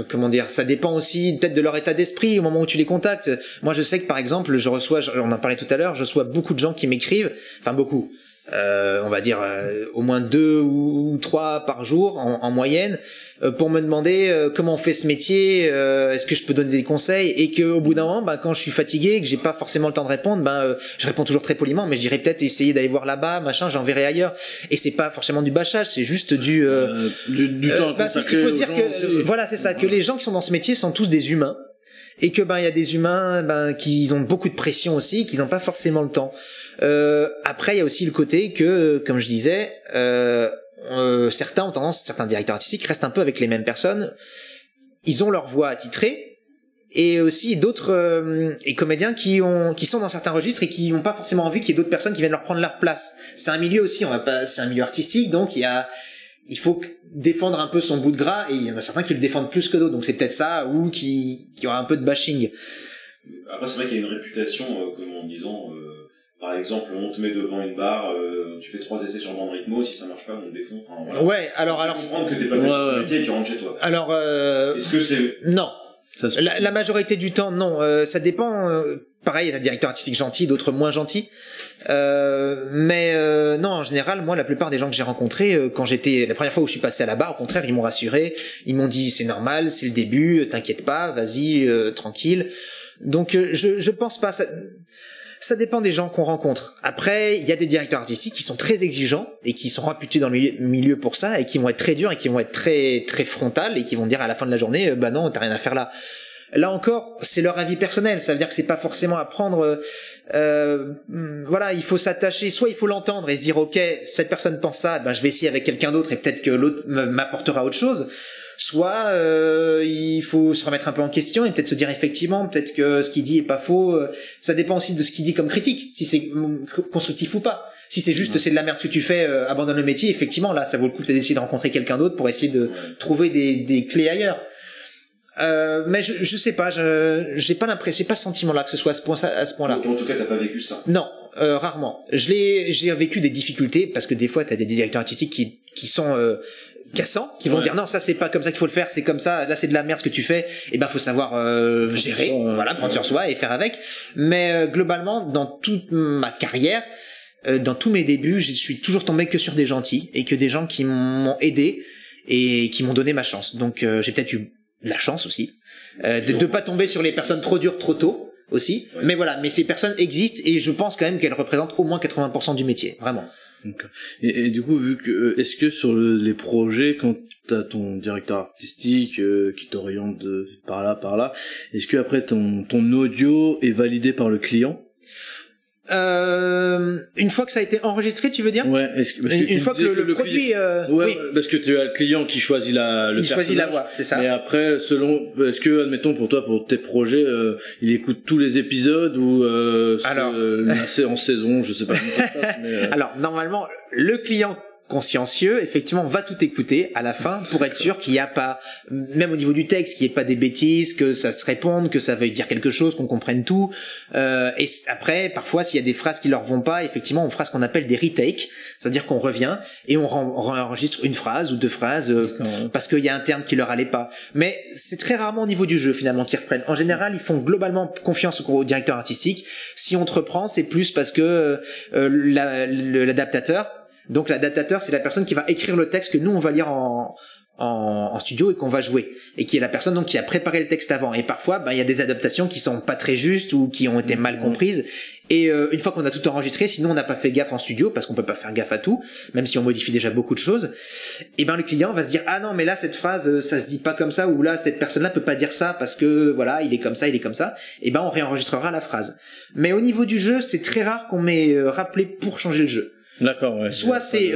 comment dire, ça dépend aussi peut-être de leur état d'esprit au moment où tu les contactes. Moi, je sais que par exemple, on en parlait tout à l'heure, je reçois beaucoup de gens qui m'écrivent, enfin beaucoup, on va dire au moins 2 ou 3 par jour en moyenne, pour me demander comment on fait ce métier, est-ce que je peux donner des conseils, et que au bout d'un moment, quand je suis fatigué, que j'ai pas forcément le temps de répondre, je réponds toujours très poliment, mais je dirais peut-être essayer d'aller voir là-bas, machin, j'enverrai ailleurs. Et c'est pas forcément du bâchage, c'est juste du temps à consacrer. Il faut se dire que voilà, c'est ça, que les gens qui sont dans ce métier sont tous des humains. Et que il y a des humains qui ont beaucoup de pression aussi, qui n'ont pas forcément le temps. Après, il y a aussi le côté que, comme je disais, certains directeurs artistiques restent un peu avec les mêmes personnes. Ils ont leur voix attitrée, et aussi d'autres et comédiens qui sont dans certains registres et qui n'ont pas forcément envie qu'il y ait d'autres personnes qui viennent leur prendre leur place. C'est un milieu aussi, c'est un milieu artistique, donc il faut défendre un peu son bout de gras, et il y en a certains qui le défendent plus que d'autres, donc c'est peut-être ça, ou qui aura un peu de bashing. Après, c'est vrai qu'il y a une réputation, comme en disant, par exemple, on te met devant une barre, tu fais 3 essais sur le banc de rythmo, si ça marche pas, on te défend. Enfin, voilà. Ouais, alors. Comprendre que t'es pas fait pour ce métier et tu rentres chez toi. Alors, est-ce que c'est... Non. La majorité du temps, non. Ça dépend. Pareil, il y a des directeurs artistiques gentils, d'autres moins gentils. Mais non, en général, moi, la plupart des gens que j'ai rencontrés, la première fois où je suis passé à la barre, au contraire, ils m'ont rassuré. Ils m'ont dit, c'est normal, c'est le début, t'inquiète pas, vas-y, tranquille. Donc, je pense pas. Ça dépend des gens qu'on rencontre. Après, il y a des directeurs artistiques qui sont très exigeants et qui sont réputés dans le milieu pour ça, et qui vont être très durs et qui vont être très très frontales, et qui vont dire à la fin de la journée, non, t'as rien à faire là. Là encore, c'est leur avis personnel. Ça veut dire que c'est pas forcément à prendre. Voilà, il faut s'attacher. Soit il faut l'entendre et se dire, ok, cette personne pense ça, je vais essayer avec quelqu'un d'autre et peut-être que l'autre m'apportera autre chose. Soit il faut se remettre un peu en question et peut-être se dire effectivement, peut-être que ce qu'il dit est pas faux. Ça dépend aussi de ce qu'il dit comme critique, si c'est constructif ou pas. Si c'est juste c'est de la merde ce que tu fais, abandonne le métier, effectivement là ça vaut le coup d'essayer de rencontrer quelqu'un d'autre pour essayer de trouver des clés ailleurs. Mais je sais pas, j'ai pas l'impression, j'ai pas ce sentiment-là que ce soit à ce point-là. En tout cas, t'as pas vécu ça. Non, rarement. J'ai vécu des difficultés parce que des fois t'as des directeurs artistiques qui sont cassants, qui vont dire non, ça c'est pas comme ça qu'il faut le faire, c'est comme ça, là c'est de la merde ce que tu fais, et faut savoir gérer, prendre sur soi et faire avec. Mais globalement, dans toute ma carrière, dans tous mes débuts, je suis toujours tombé que sur des gentils et que des gens qui m'ont aidé et qui m'ont donné ma chance. Donc j'ai peut-être eu la chance aussi de pas tomber sur les personnes trop dures trop tôt aussi. Ouais. Mais voilà, mais ces personnes existent et je pense quand même qu'elles représentent au moins 80% du métier, vraiment. Et du coup, vu que est-ce que sur les projets, quand t'as ton directeur artistique qui t'oriente par là, est-ce que après ton audio est validé par le client? Une fois que ça a été enregistré, tu veux dire? Ouais. Une fois que le produit, oui. Parce que tu as le client qui choisit il choisit la voix, c'est ça. Et après, est-ce que, admettons pour toi, pour tes projets, il écoute tous les épisodes ou c'est en saison, je sais pas comment ça se passe. Mais, Alors normalement, le client consciencieux, effectivement, va tout écouter à la fin pour être sûr qu'il n'y a pas, même au niveau du texte, qu'il n'y ait pas des bêtises, que ça se réponde, que ça veuille dire quelque chose, qu'on comprenne tout. Et après, parfois, s'il y a des phrases qui leur vont pas, effectivement, on fera ce qu'on appelle des retakes, c'est-à-dire qu'on revient et on enregistre une phrase ou deux phrases parce qu'il y a un terme qui leur allait pas. Mais c'est très rarement au niveau du jeu finalement qu'ils reprennent. En général, ils font globalement confiance au directeur artistique. Si on te reprend, c'est plus parce que l'adaptateur. Donc l'adaptateur, c'est la personne qui va écrire le texte que nous on va lire en studio et qu'on va jouer, et qui est la personne donc qui a préparé le texte avant. Et parfois, il y a des adaptations qui sont pas très justes ou qui ont été mal comprises. Et une fois qu'on a tout enregistré, sinon on n'a pas fait gaffe en studio parce qu'on peut pas faire gaffe à tout, même si on modifie déjà beaucoup de choses. Et le client va se dire ah non mais là cette phrase ça se dit pas comme ça, ou là cette personne-là peut pas dire ça parce que voilà il est comme ça. Et on réenregistrera la phrase. Mais au niveau du jeu, c'est très rare qu'on m'ait rappelé pour changer le jeu. D'accord, ouais. Soit c'est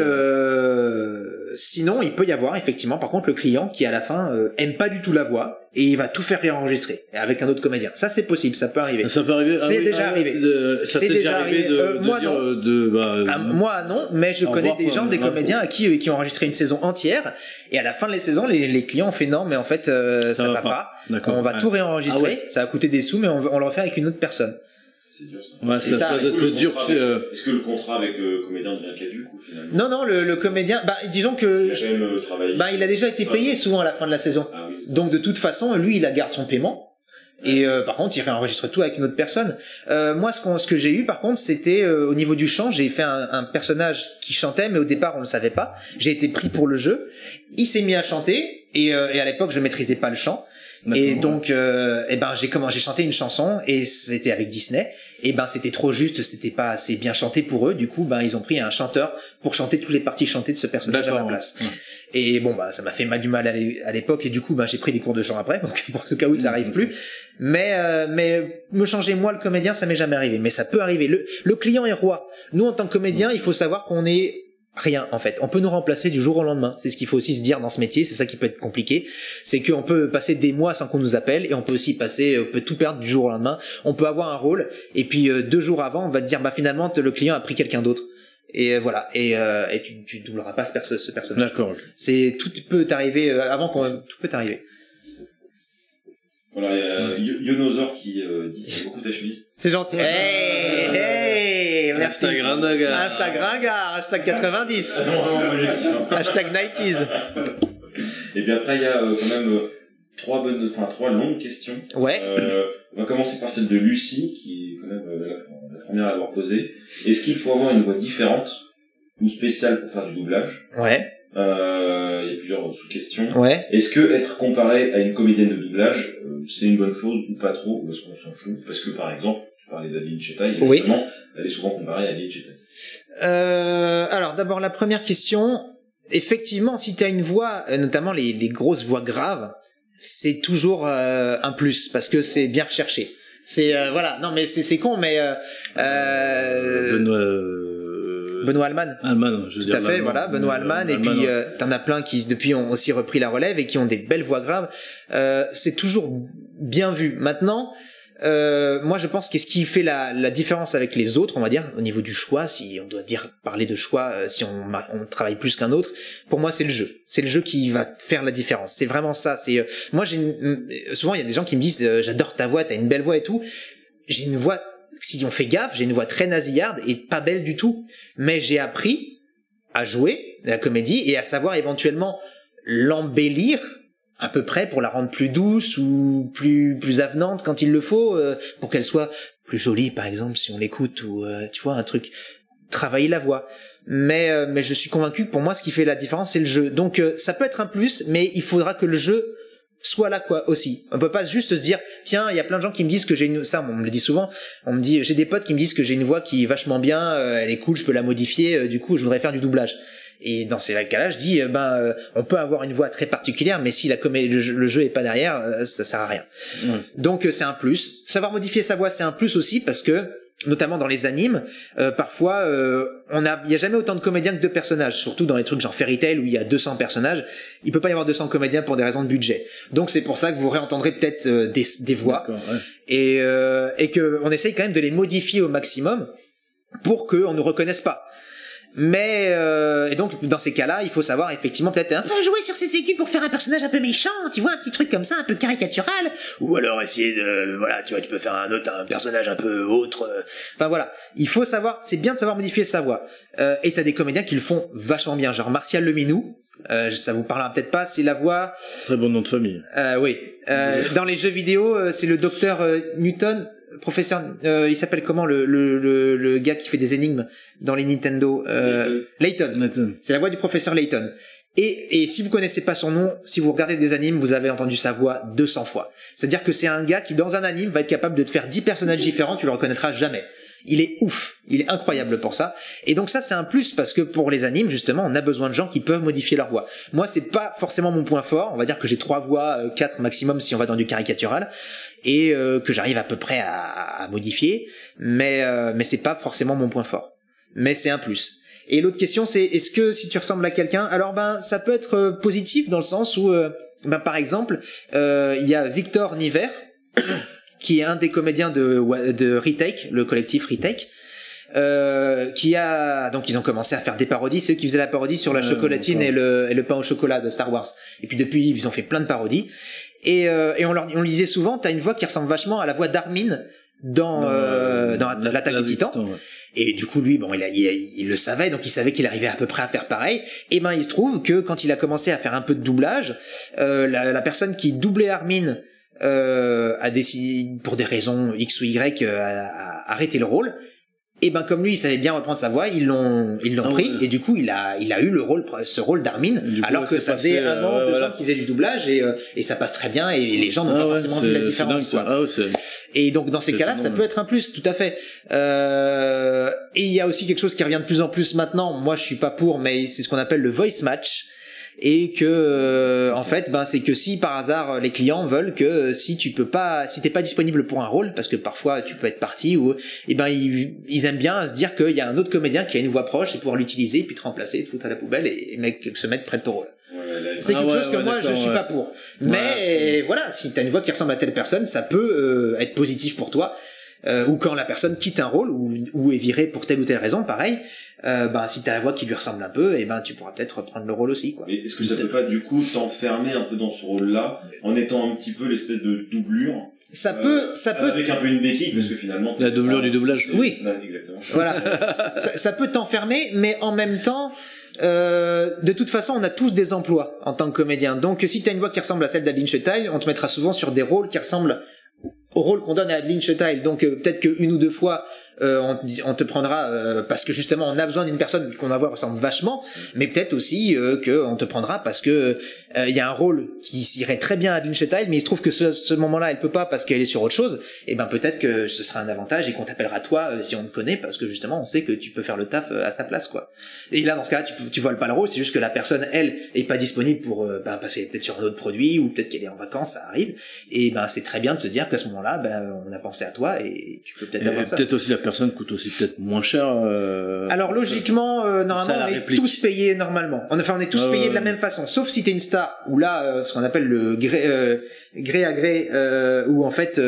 sinon il peut y avoir effectivement par contre le client qui à la fin aime pas du tout la voix et il va tout faire réenregistrer avec un autre comédien. Ça c'est possible, ça peut arriver. Ça peut arriver. C'est déjà arrivé. Ça t'est déjà arrivé moi non. Moi non, mais je connais des gens, des comédiens qui ont enregistré une saison entière et à la fin de la saison les clients ont fait non mais en fait ça va pas. On va tout réenregistrer, ça va coûter des sous mais on le refait avec une autre personne. C'est dur ça. Ouais, ça doit être dur. Est-ce que le contrat avec le comédien devient caduc ou finalement? Non, le comédien, disons que il a quand même travaillé. Il a déjà été payé souvent à la fin de la saison. Ah, oui. Donc de toute façon, lui, il garde son paiement. Et par contre, il réenregistre tout avec une autre personne. Moi, ce que j'ai eu, par contre, c'était au niveau du chant. J'ai fait un personnage qui chantait, mais au départ, on le savait pas. J'ai été pris pour le jeu. Il s'est mis à chanter, et à l'époque, je maîtrisais pas le chant. Et donc j'ai chanté une chanson et c'était avec Disney et c'était trop juste, c'était pas assez bien chanté pour eux, du coup ils ont pris un chanteur pour chanter toutes les parties chantées de ce personnage à ma place. Et ça m'a fait du mal à l'époque et du coup j'ai pris des cours de chant après, donc pour ce cas où ça arrive plus. Mais me changer moi le comédien, ça m'est jamais arrivé, mais ça peut arriver. Le client est roi. Nous en tant que comédien, il faut savoir qu'on est rien en fait. On peut nous remplacer du jour au lendemain. C'est ce qu'il faut aussi se dire dans ce métier. C'est ça qui peut être compliqué. C'est qu'on peut passer des mois sans qu'on nous appelle et on peut aussi on peut tout perdre du jour au lendemain. On peut avoir un rôle et puis 2 jours avant, on va te dire finalement le client a pris quelqu'un d'autre. Et voilà. Et tu doubleras pas ce personnage. D'accord. Tout peut arriver tout peut arriver. Voilà, il y a Yonosor qui dit qu'il aime beaucoup ta chemise. C'est gentil. Hey, merci. Instagram, hashtag 90. Hashtag 90s. Et puis après, il y a quand même 3 longues questions. Ouais. On va commencer par celle de Lucie, qui est quand même la première à l'avoir posée. Est-ce qu'il faut avoir une voix différente ou spéciale pour faire du doublage? Ouais. Il y a plusieurs sous-questions. Ouais. Est-ce que être comparé à une comédienne de doublage, c'est une bonne chose ou pas trop, ou est-ce qu'on s'en fout? Parce que par exemple, tu parlais d'Adeline Chetaille, et justement, elle est souvent comparée à Adeline Chetaille. Alors d'abord la première question, effectivement, si tu as une voix, notamment les grosses voix graves, c'est toujours un plus parce que c'est bien recherché. C'est voilà, non mais c'est con, mais Benoît Alman. Tout à fait, voilà, Benoît Alman. Et puis t'en as plein qui depuis ont aussi repris la relève et qui ont des belles voix graves. C'est toujours bien vu. Maintenant, moi je pense qu'est-ce qui fait la différence avec les autres, on va dire, au niveau du choix, si on doit parler de choix, si on travaille plus qu'un autre, pour moi c'est le jeu. C'est le jeu qui va faire la différence. C'est vraiment ça. C'est moi souvent il y a des gens qui me disent j'adore ta voix, t'as une belle voix et tout. J'ai une voix, si on fait gaffe, j'ai une voix très nasillarde et pas belle du tout. Mais j'ai appris à jouer la comédie et à savoir éventuellement l'embellir à peu près pour la rendre plus douce ou plus avenante quand il le faut, pour qu'elle soit plus jolie par exemple si on l'écoute, ou tu vois, un truc, travailler la voix. Mais je suis convaincu que pour moi ce qui fait la différence c'est le jeu. Donc ça peut être un plus, mais il faudra que le jeu soit là quoi aussi. On peut pas juste se dire tiens, il y a plein de gens qui me disent que on me le dit souvent, j'ai des potes qui me disent que j'ai une voix qui est vachement bien, elle est cool, je peux la modifier, du coup je voudrais faire du doublage. Et dans ces cas-là, je dis on peut avoir une voix très particulière, mais si le jeu est pas derrière, ça sert à rien. Donc c'est un plus. Savoir modifier sa voix, c'est un plus aussi parce que notamment dans les animes, parfois il y a jamais autant de comédiens que de personnages, surtout dans les trucs genre Fairy Tail où il y a 200 personnages, il peut pas y avoir 200 comédiens pour des raisons de budget. Donc c'est pour ça que vous réentendrez peut-être des voix et que on essaye quand même de les modifier au maximum pour qu'on ne reconnaisse pas. Mais et donc dans ces cas-là, il faut savoir effectivement peut-être un peu jouer sur ses aigus pour faire un personnage un peu méchant, tu vois, un petit truc comme ça, un peu caricatural, ou alors essayer de voilà, tu vois, tu peux faire un personnage un peu autre. Enfin voilà, il faut savoir, c'est bien de savoir modifier sa voix. Et t'as des comédiens qui le font vachement bien, genre Martial Leminou. Ça vous parlera peut-être pas, c'est la voix. Très bon nom de famille. Oui. Dans les jeux vidéo, c'est le docteur Newton. Professeur, il s'appelle comment le gars qui fait des énigmes dans les Nintendo, Layton. C'est la voix du professeur Layton. Et si vous connaissez pas son nom, si vous regardez des animes, vous avez entendu sa voix 200 fois. C'est-à-dire que c'est un gars qui dans un anime va être capable de te faire 10 personnages différents, tu le reconnaîtras jamais. Il est ouf, il est incroyable pour ça. Et donc ça c'est un plus parce que pour les animes justement, on a besoin de gens qui peuvent modifier leur voix. Moi c'est pas forcément mon point fort, on va dire que j'ai 3 voix, 4 maximum si on va dans du caricatural et que j'arrive à peu près à modifier, mais c'est pas forcément mon point fort. Mais c'est un plus. Et l'autre question c'est est-ce que si tu ressembles à quelqu'un, alors ça peut être positif dans le sens où par exemple, il y a Victor Niver qui est un des comédiens de Retake, le collectif Retake, donc ils ont commencé à faire des parodies, c'est eux qui faisaient la parodie sur la chocolatine et le pain au chocolat de Star Wars. Et puis depuis, ils ont fait plein de parodies. Et on lisait souvent, t'as une voix qui ressemble vachement à la voix d'Armin dans l'Attaque des Titans. Et du coup, lui, il le savait, donc il savait qu'il arrivait à peu près à faire pareil. Et il se trouve que quand il a commencé à faire un peu de doublage, la personne qui doublait Armin a décidé, pour des raisons X ou Y, à arrêter le rôle. Et comme lui, il savait bien reprendre sa voix, ils l'ont pris, et du coup, il a eu ce rôle d'Armin, alors que ça faisait 1 an, 2 ans qu'il faisait du doublage, et ça passe très bien, et les gens n'ont pas forcément vu la différence, quoi. Et donc, dans ces cas-là, ça peut être un plus, tout à fait. Et il y a aussi quelque chose qui revient de plus en plus maintenant, moi je suis pas pour, mais c'est ce qu'on appelle le voice match. Et que en fait c'est que si par hasard les clients veulent que si t'es pas disponible pour un rôle parce que parfois tu peux être parti ou ils aiment bien se dire qu'il y a un autre comédien qui a une voix proche et pouvoir l'utiliser puis te remplacer, te foutre à la poubelle et se mettre près de ton rôle. C'est quelque chose que moi je suis pas pour. Mais voilà, si t'as une voix qui ressemble à telle personne, ça peut être positif pour toi. Ou quand la personne quitte un rôle ou est virée pour telle ou telle raison, pareil, si t'as la voix qui lui ressemble un peu, tu pourras peut-être reprendre le rôle aussi, quoi. Mais est-ce que ça peut pas du coup t'enfermer un peu dans ce rôle-là en étant un petit peu l'espèce de doublure? Ça peut avec un peu une béquille parce que finalement la doublure du doublage. Oui, exactement. Voilà, ça peut t'enfermer, mais en même temps. De toute façon, on a tous des emplois en tant que comédien. Donc, si t'as une voix qui ressemble à celle d'Adeline Chetail, on te mettra souvent sur des rôles qui ressemblent au rôle qu'on donne à Adeline Chetail. Donc peut-être qu'une ou 2 fois on te prendra parce que justement on a besoin d'une personne qu'on voit ressemble vachement, mais peut-être aussi que on te prendra parce que il y a un rôle qui irait très bien à Adeline Chetail, mais il se trouve que ce moment-là elle peut pas parce qu'elle est sur autre chose. Et peut-être que ce sera un avantage et qu'on t'appellera toi si on te connaît parce que justement on sait que tu peux faire le taf à sa place, quoi. Et là dans ce cas-là tu voles pas le rôle, c'est juste que la personne elle est pas disponible pour passer peut-être sur un autre produit ou peut-être qu'elle est en vacances, ça arrive. Et c'est très bien de se dire qu'à ce moment-là on a pensé à toi et tu peux peut-être avoir ça. Peut-être aussi la personne coûte aussi peut-être moins cher. Alors logiquement, normalement on est tous payés normalement. On est tous payés de la même façon, sauf si t'es une star où là, ce qu'on appelle le gré à gré, où en fait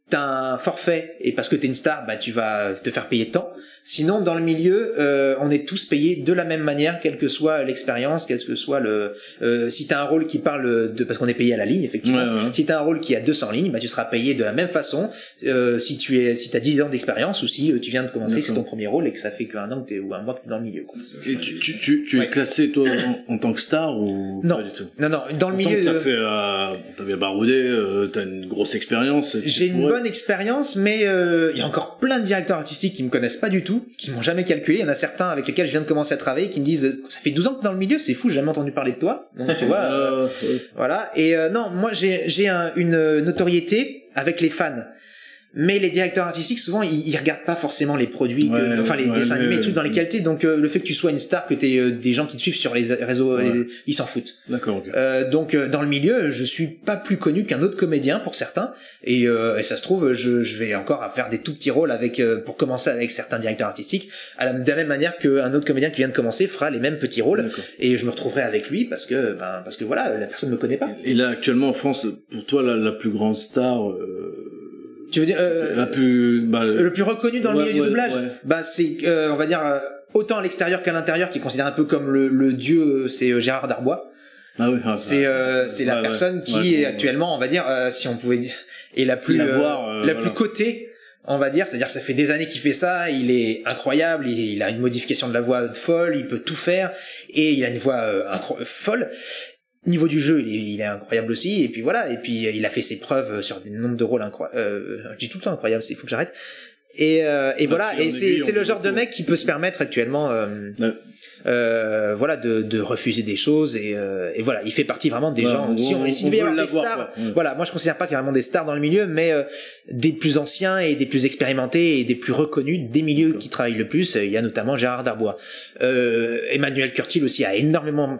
t'as un forfait et parce que t'es une star, tu vas te faire payer tant. Sinon, dans le milieu, on est tous payés de la même manière, quelle que soit l'expérience, quel que soit si t'as un rôle qui parle parce qu'on est payé à la ligne, effectivement. Ouais. Si t'as un rôle qui a 200 lignes, tu seras payé de la même façon, si t'as 10 ans d'expérience ou si tu viens de commencer, c'est ton premier rôle et que ça fait qu'un an ou un mois que t'es dans le milieu, quoi. Et tu es classé, toi, en tant que star ou non. Pas du tout? Non, dans le milieu. T'avais baroudé, t'as une grosse expérience. J'ai une bonne expérience, mais il y a encore plein de directeurs artistiques qui me connaissent pas du tout, qui m'ont jamais calculé. Il y en a certains avec lesquels je viens de commencer à travailler qui me disent ça fait 12 ans que t'es dans le milieu, c'est fou, j'ai jamais entendu parler de toi. Donc tu vois, voilà. Et non, moi j'ai une notoriété avec les fans. Mais les directeurs artistiques, souvent, ils regardent pas forcément les produits, les dessins animés, les trucs dans les qualités. Donc, le fait que tu sois une star, que t'aies des gens qui te suivent sur les réseaux, ils s'en foutent. D'accord. Okay. Donc, dans le milieu, je suis pas plus connu qu'un autre comédien pour certains. Et ça se trouve, je vais encore faire des tout petits rôles pour commencer avec certains directeurs artistiques, de la même manière qu'un autre comédien qui vient de commencer fera les mêmes petits rôles. Et je me retrouverai avec lui parce que voilà, la personne me connaît pas. Et là, actuellement en France, pour toi, la plus grande star. Tu veux dire le plus reconnu dans le milieu du doublage, c'est on va dire autant à l'extérieur qu'à l'intérieur, qui est considéré un peu comme le dieu, c'est Gérard Darbois. C'est la personne qui est actuellement, on va dire, si on pouvait dire, est la plus cotée, on va dire, c'est-à-dire que ça fait des années qu'il fait ça, il est incroyable, il a une modification de la voix folle, il peut tout faire et il a une voix folle. Niveau du jeu, il est incroyable aussi, et puis voilà, et puis il a fait ses preuves sur des nombres de rôles incroyables. Je dis tout le temps incroyable, il faut que j'arrête. Et voilà, et c'est le genre de mec qui peut se permettre actuellement de refuser des choses, et voilà, il fait partie vraiment des gens. S'il devait y avoir des stars, voilà, moi je considère pas qu'il y a vraiment des stars dans le milieu, mais des plus anciens et des plus expérimentés et des plus reconnus des milieux qui travaillent le plus. Il y a notamment Gérard Darbois. Emmanuel Curtil aussi a énormément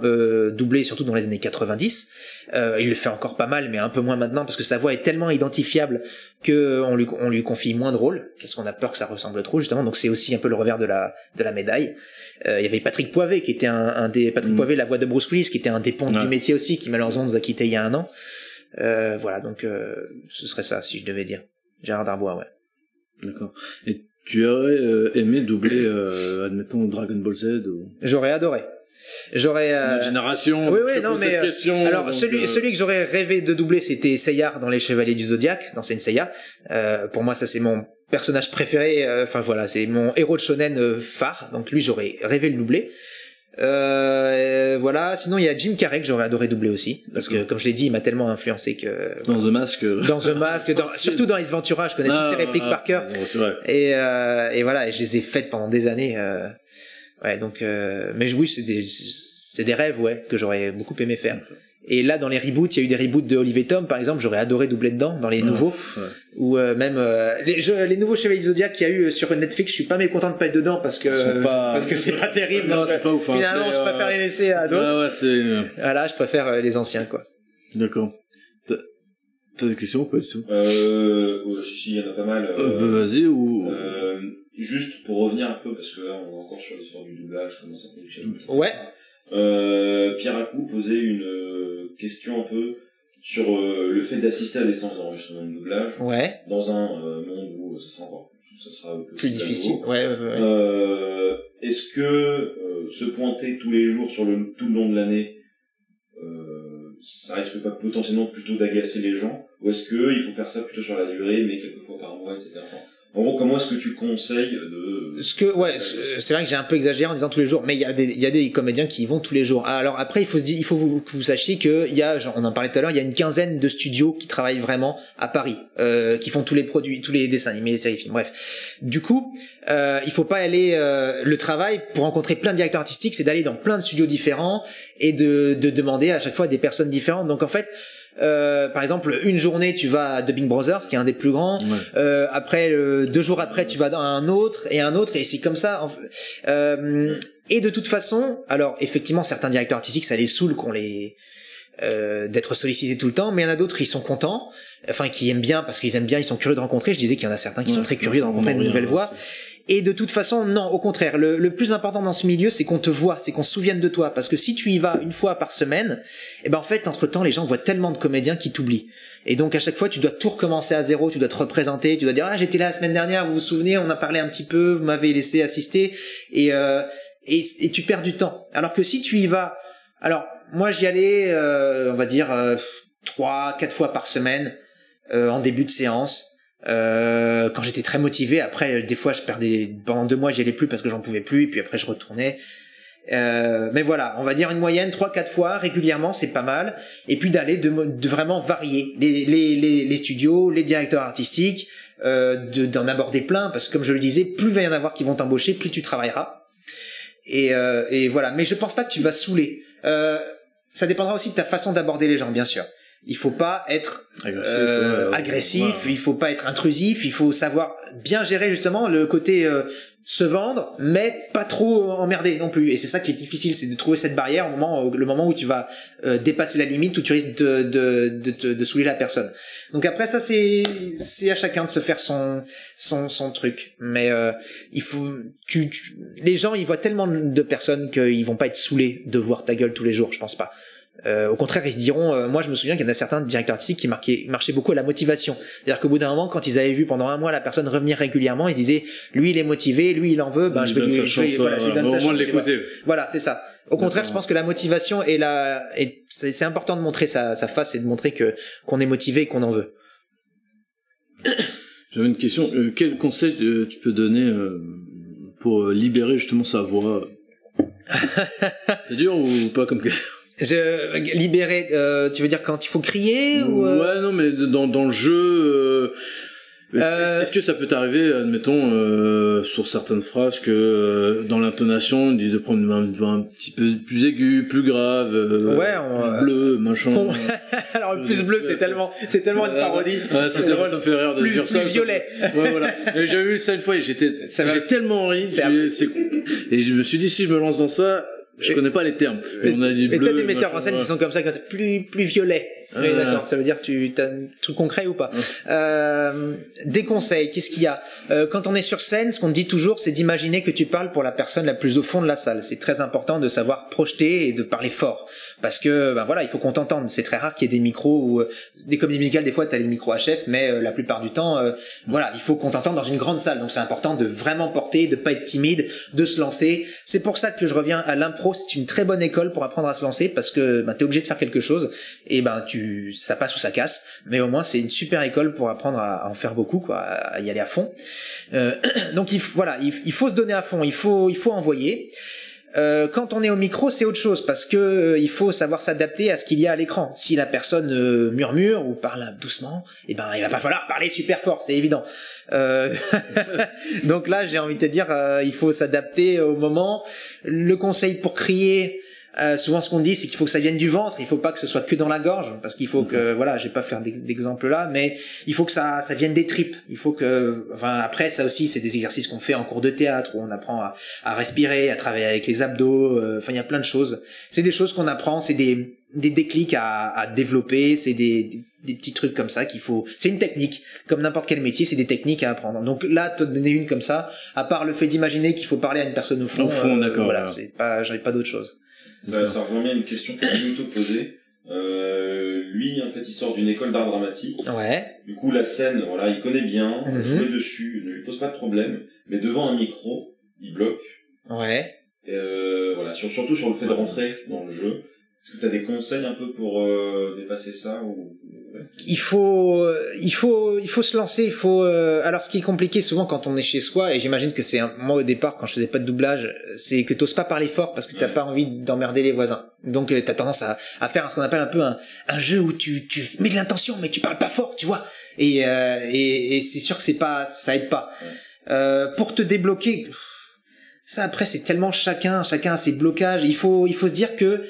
doublé, surtout dans les années 90. Il le fait encore pas mal, mais un peu moins maintenant, parce que sa voix est tellement identifiable que on lui confie moins de rôles, parce qu'on a peur que ça ressemble trop, justement. Donc c'est aussi un peu le revers de la médaille. Il y avait Patrick Poivet, qui était Patrick Poivet, la voix de Bruce Willis, qui était un des pontes du métier aussi, qui malheureusement nous a quittés il y a 1 an. Voilà, donc ce serait ça, si je devais dire. Gérard Darbois, ouais. D'accord. Et tu aurais aimé doubler, admettons, Dragon Ball Z ou... J'aurais adoré. C'est notre génération. Oui, non, mais question, alors donc, celui que j'aurais rêvé de doubler, c'était Seiya dans Les Chevaliers du Zodiaque, dans Saint Seiya. Pour moi, ça c'est mon personnage préféré. Enfin voilà, c'est mon héros de shonen phare. Donc lui, j'aurais rêvé de le doubler. Voilà. Sinon, il y a Jim Carrey que j'aurais adoré doubler aussi, parce que comme je l'ai dit, il m'a tellement influencé que dans The Mask, surtout dans Ace Ventura, je connais toutes ses répliques par cœur. C'est vrai. Et voilà, et je les ai faites pendant des années. Ouais, donc mais oui, c'est des rêves, ouais, que j'aurais beaucoup aimé faire. Et là, dans les reboots, il y a eu des reboots de Olive et Tom, par exemple, j'aurais adoré doubler dedans, dans les nouveaux, ou même les nouveaux Chevaliers du Zodiac qu'il y a eu sur Netflix. Je suis pas mécontent de pas être dedans parce que c'est pas terrible. Non, c'est pas ouf. Finalement, je préfère les laisser à d'autres. Voilà, je préfère les anciens, quoi. D'accord. T'as des questions ou pas du tout? Si, il y en a pas mal. Vas-y, ou... Juste pour revenir un peu, parce que là, on est encore sur l'histoire du doublage, comment ça fonctionne. Ouais. Pierre Acou posait une question un peu sur le fait d'assister à des séances d'enregistrement de doublage. Ouais. Dans un monde où ça sera plus difficile. Ouais. Est-ce que se pointer tous les jours tout le long de l'année, ça risque pas potentiellement plutôt d'agacer les gens, ou est-ce que il faut faire ça plutôt sur la durée, mais quelques fois par mois, etc. En gros, comment est-ce que tu conseilles de... C'est vrai que j'ai un peu exagéré en disant tous les jours, mais il y a des comédiens qui y vont tous les jours. Alors après, il faut que vous sachiez que on en parlait tout à l'heure, il y a une quinzaine de studios qui travaillent vraiment à Paris, qui font tous les produits, tous les dessins animés, les séries, films, bref. Du coup, il faut pas aller, le travail pour rencontrer plein de directeurs artistiques, c'est d'aller dans plein de studios différents et de demander à chaque fois des personnes différentes. Donc en fait, par exemple, une journée tu vas à Dubbing Brothers, qui est un des plus grands. Après, 2 jours après, tu vas dans un autre, et c'est comme ça. Et de toute façon, alors effectivement, certains directeurs artistiques, ça les saoule d'être sollicités tout le temps, mais il y en a d'autres, ils sont contents, enfin qui aiment bien parce qu'ils aiment bien, ils sont curieux de rencontrer. Je disais qu'il y en a certains qui sont très curieux de rencontrer une nouvelle voix. Et de toute façon, non, au contraire, le plus important dans ce milieu, c'est qu'on te voit, c'est qu'on se souvienne de toi, parce que si tu y vas 1 fois par semaine, en fait, entre-temps, les gens voient tellement de comédiens qui t'oublient. Et donc, à chaque fois, tu dois tout recommencer à zéro, tu dois te représenter, tu dois dire, j'étais là la semaine dernière, vous vous souvenez, on a parlé un petit peu, vous m'avez laissé assister, et tu perds du temps. Alors que si tu y vas, alors, moi, j'y allais, on va dire, 3-4 fois par semaine, en début de séance. Quand j'étais très motivé, après des fois je perdais, pendant 2 mois j'y allais plus parce que j'en pouvais plus, et puis après je retournais, mais voilà, on va dire une moyenne 3-4 fois régulièrement, c'est pas mal. Et puis d'aller de vraiment varier les studios, les directeurs artistiques, d'en aborder plein, parce que comme je le disais, plus il va y en avoir qui vont t'embaucher, plus tu travailleras, et voilà. Mais je pense pas que tu vas saouler, ça dépendra aussi de ta façon d'aborder les gens, bien sûr. il faut pas être agressif, il faut pas être intrusif, il faut savoir bien gérer justement le côté se vendre, mais pas trop emmerder non plus. Et c'est ça qui est difficile, c'est de trouver cette barrière le moment où tu vas dépasser la limite, où tu risques de saouler la personne. Donc après ça, c'est à chacun de se faire son truc. Mais il faut, les gens, ils voient tellement de personnes qu'ils vont pas être saoulés de voir ta gueule tous les jours, je pense pas. Au contraire, ils se diront, moi je me souviens qu'il y en a certains directeurs artistiques qui marchaient beaucoup à la motivation. C'est-à-dire qu'au bout d'un moment, quand ils avaient vu pendant un mois la personne revenir régulièrement, ils disaient, lui il est motivé, lui il en veut, ben je lui donne sa chance. Voilà, c'est ça. Au contraire, je pense que la motivation c'est important de montrer sa face et de montrer qu'on est motivé et qu'on en veut. J'avais une question. Quel conseil tu peux donner pour libérer justement sa voix? C'est dur ou pas comme question? Libérer, tu veux dire quand il faut crier ou Ouais, non, mais dans le jeu, est-ce que ça peut t'arriver, admettons, sur certaines phrases que dans l'intonation, de prendre une voix un petit peu plus aiguë, plus grave, plus bleu, machin. Alors le plus bleu, c'est tellement une parodie. Ouais, ça me fait rire de dire ça. Plus violet. Ouais, voilà. J'ai vu ça une fois et j'ai tellement ri. Et je me suis dit, si je me lance dans ça, je connais pas les termes. On a dit bleu. Et t'as des metteurs en scène qui sont comme ça, quand c'est plus violet. Oui, d'accord. Ça veut dire que tu as un truc concret ou pas? Des conseils. Qu'est-ce qu'il y a? Quand on est sur scène, ce qu'on dit toujours, c'est d'imaginer que tu parles pour la personne la plus au fond de la salle. C'est très important de savoir projeter et de parler fort. Parce que, voilà, il faut qu'on t'entende. C'est très rare qu'il y ait des micros ou des comédies musicales. Des fois, t'as les micros HF, mais la plupart du temps, voilà, il faut qu'on t'entende dans une grande salle. Donc, c'est important de vraiment porter, de pas être timide, de se lancer. C'est pour ça que je reviens à l'impro. C'est une très bonne école pour apprendre à se lancer parce que, t'es obligé de faire quelque chose et ça passe ou ça casse, mais au moins c'est une super école pour apprendre à en faire beaucoup, quoi, à y aller à fond. Donc il faut se donner à fond, il faut envoyer. Quand on est au micro, c'est autre chose parce que il faut savoir s'adapter à ce qu'il y a à l'écran. Si la personne murmure ou parle doucement, il va pas falloir parler super fort, c'est évident. Donc là, j'ai envie de te dire, il faut s'adapter au moment. Le conseil pour crier, souvent ce qu'on dit, c'est qu'il faut que ça vienne du ventre, il faut pas que ce soit que dans la gorge, parce qu'il faut que, voilà, je vais pas faire d'exemple là, mais il faut que ça vienne des tripes. Il faut que, après, ça aussi, c'est des exercices qu'on fait en cours de théâtre, où on apprend à respirer, à travailler avec les abdos, il y a plein de choses. C'est des choses qu'on apprend, c'est des déclics à développer, c'est des petits trucs comme ça qu'il faut, c'est une technique, comme n'importe quel métier, c'est des techniques à apprendre. Donc là, te donner une comme ça, à part le fait d'imaginer qu'il faut parler à une personne au fond, d'accord, voilà, c'est pas, j'avais pas d'autre chose. Ça rejoint bien une question que Minuto posait. Lui, en fait, il sort d'une école d'art dramatique. Ouais. Du coup, la scène, voilà, il connaît bien, jouer dessus, ne lui pose pas de problème, mais devant un micro, il bloque. Ouais. Voilà, surtout sur le fait de rentrer dans le jeu. Est-ce que tu as des conseils un peu pour dépasser ça ou... Ouais. Il faut se lancer, alors ce qui est compliqué souvent quand on est chez soi, et j'imagine que c'est moi au départ quand je faisais pas de doublage, c'est que t'oses pas parler fort parce que t'as pas envie d'emmerder les voisins. Donc t'as tendance à faire ce qu'on appelle un peu un jeu où tu mets de l'intention mais tu parles pas fort, tu vois. Et c'est sûr que ça aide pas. Pour te débloquer, ça après c'est tellement chacun a ses blocages, il faut se dire que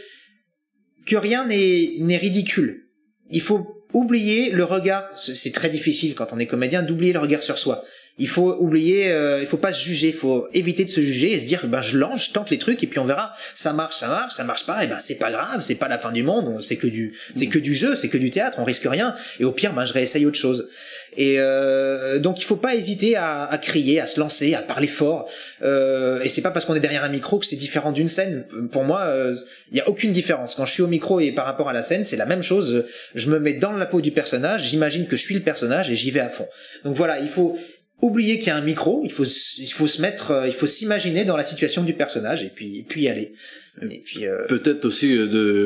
rien n'est ridicule. Il faut oublier le regard, c'est très difficile quand on est comédien d'oublier le regard sur soi. Il faut oublier, il faut pas se juger, il faut éviter de se juger et se dire je tente les trucs et puis on verra, ça marche pas, et c'est pas grave, c'est pas la fin du monde, c'est que du jeu, c'est que du théâtre, on risque rien et au pire je réessaye autre chose. Et donc il faut pas hésiter à crier, à se lancer, à parler fort. Et c'est pas parce qu'on est derrière un micro que c'est différent d'une scène. Pour moi, il y a aucune différence. Quand je suis au micro et par rapport à la scène, c'est la même chose. Je me mets dans la peau du personnage, j'imagine que je suis le personnage et j'y vais à fond. Donc voilà, il faut oublier qu'il y a un micro, il faut s'imaginer dans la situation du personnage et puis y aller. Et puis peut-être aussi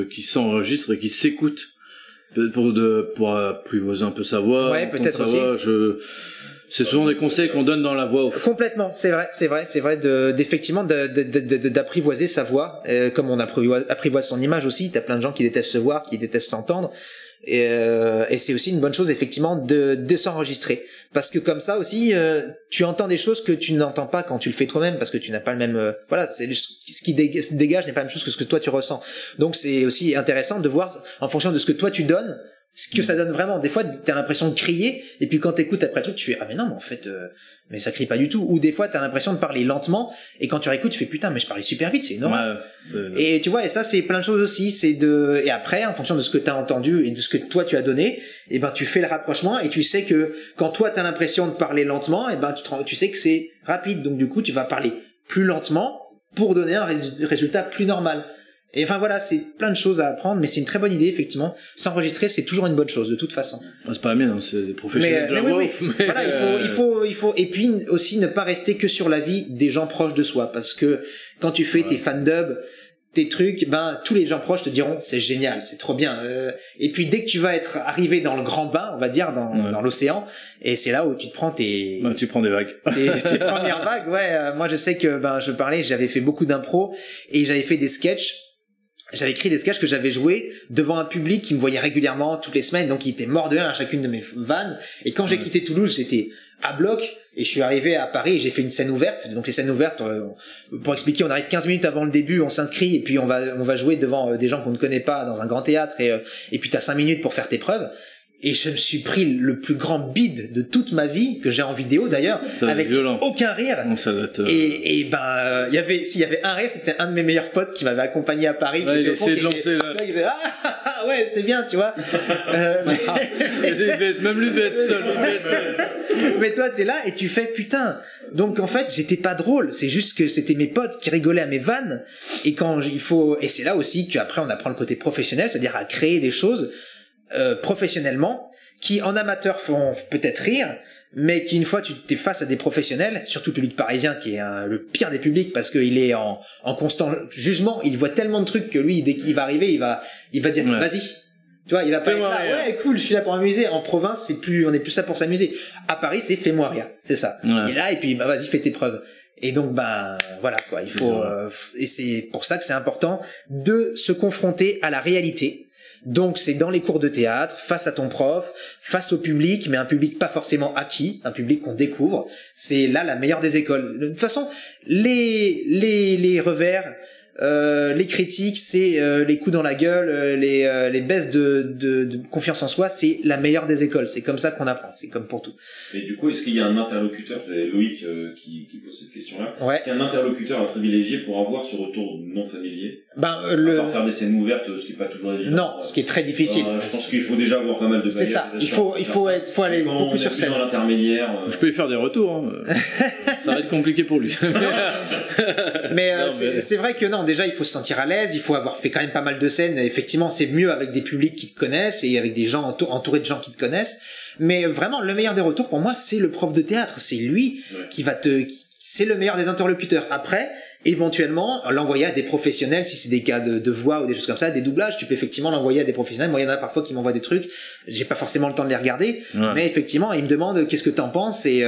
qui s'enregistre et qui s'écoute pour apprivoiser un peu sa voix. Ouais, peut-être aussi. C'est souvent des conseils qu'on donne dans la voix off. Complètement, c'est vrai d'effectivement d'apprivoiser sa voix, comme on apprivoise son image aussi. T'as plein de gens qui détestent se voir, qui détestent s'entendre. Et c'est aussi une bonne chose effectivement de s'enregistrer parce que comme ça aussi tu entends des choses que tu n'entends pas quand tu le fais toi-même parce que tu n'as pas le même voilà, c'est ce qui dégage n'est pas la même chose que ce que toi tu ressens. Donc c'est aussi intéressant de voir en fonction de ce que toi tu donnes Ce que ça donne vraiment. Des fois, t'as l'impression de crier, et puis quand t'écoutes après le truc, tu fais, ah mais non, mais en fait, mais ça crie pas du tout. Ou des fois, t'as l'impression de parler lentement, et quand tu réécoutes, tu fais, putain, mais je parlais super vite, c'est énorme. Et tu vois, et ça, c'est plein de choses aussi, et après, en fonction de ce que t'as entendu, et de ce que toi tu as donné, et ben, tu fais le rapprochement, et tu sais que, quand toi t'as l'impression de parler lentement, et ben, tu sais que c'est rapide. Donc du coup, tu vas parler plus lentement, pour donner un résultat plus normal. Et enfin voilà, c'est plein de choses à apprendre, mais c'est une très bonne idée, effectivement. S'enregistrer, c'est toujours une bonne chose, de toute façon. C'est pas la mienne, hein, c'est des professionnels de la voix. Voilà, il faut, et puis aussi ne pas rester que sur l'avis des gens proches de soi, parce que quand tu fais tes fan dubs, tes trucs, ben, tous les gens proches te diront, c'est génial, c'est trop bien. Et puis dès que tu vas être arrivé dans le grand bain, on va dire, dans l'océan, et c'est là où tu te prends tu prends des vagues. tes premières vagues, ouais. Moi, je sais que, j'avais fait beaucoup d'impro, et j'avais fait des sketchs. J'avais écrit des sketchs que j'avais joués devant un public qui me voyait régulièrement toutes les semaines, donc il était mort de rire à chacune de mes vannes. Et quand j'ai quitté Toulouse, j'étais à bloc, et je suis arrivé à Paris et j'ai fait une scène ouverte. Donc les scènes ouvertes, pour expliquer, on arrive 15 minutes avant le début, on s'inscrit, et puis on va jouer devant des gens qu'on ne connaît pas dans un grand théâtre, et puis t'as 5 minutes pour faire tes preuves. Et je me suis pris le plus grand bide de toute ma vie, que j'ai en vidéo d'ailleurs, avec aucun rire. Donc ça doit être... s'il y avait un rire, c'était un de mes meilleurs potes qui m'avait accompagné à Paris. Ouais, il essayait de lancer là. Il disait, ouais, c'est bien, tu vois. Même lui devait être seul. Mais toi, t'es là et tu fais, putain. Donc en fait, j'étais pas drôle, c'est juste que c'était mes potes qui rigolaient à mes vannes. Et et c'est là aussi qu'après on apprend le côté professionnel, c'est-à-dire à créer des choses professionnellement, qui en amateur font peut-être rire, mais qui une fois tu t'es face à des professionnels, surtout le public parisien qui est le pire des publics parce qu'il est en constant jugement, il voit tellement de trucs que lui dès qu'il va arriver, il va dire vas-y. Tu vois, il va pas être là, ouais, cool, je suis là pour m'amuser. En province, on est plus ça pour s'amuser. À Paris, c'est fais-moi rire, c'est ça. Ouais. Et là, et puis vas-y, fais tes preuves. Et donc voilà quoi, il faut et c'est pour ça que c'est important de se confronter à la réalité. Donc c'est dans les cours de théâtre, face à ton prof, face au public, mais un public pas forcément acquis, un public qu'on découvre. C'est là la meilleure des écoles. De toute façon, les revers, les critiques, c'est les coups dans la gueule, les baisses de confiance en soi, c'est la meilleure des écoles. C'est comme ça qu'on apprend, c'est comme pour tout. Et du coup, est-ce qu'il y a un interlocuteur, c'est Loïc qui pose cette question-là, ouais. Il y a un interlocuteur à privilégier pour avoir ce retour non familier, à faire des scènes ouvertes, ce qui est pas toujours évident. Non, ce qui est très difficile. Je pense qu'il faut déjà avoir pas mal de bagages. C'est ça, il faut aller beaucoup sur scène. Dans l'intermédiaire. Je peux lui faire des retours, hein. Ça va être compliqué pour lui. Mais c'est vrai que non, déjà il faut se sentir à l'aise, il faut avoir fait quand même pas mal de scènes. Effectivement, c'est mieux avec des publics qui te connaissent et avec des gens entourés de gens qui te connaissent. Mais vraiment, le meilleur des retours pour moi, c'est le prof de théâtre. C'est lui qui va c'est le meilleur des interlocuteurs. Après, éventuellement, l'envoyer à des professionnels, si c'est des cas de voix ou des choses comme ça, des doublages, tu peux effectivement l'envoyer à des professionnels. Moi, il y en a parfois qui m'envoient des trucs, j'ai pas forcément le temps de les regarder, mais effectivement, ils me demandent qu'est-ce que t'en penses, et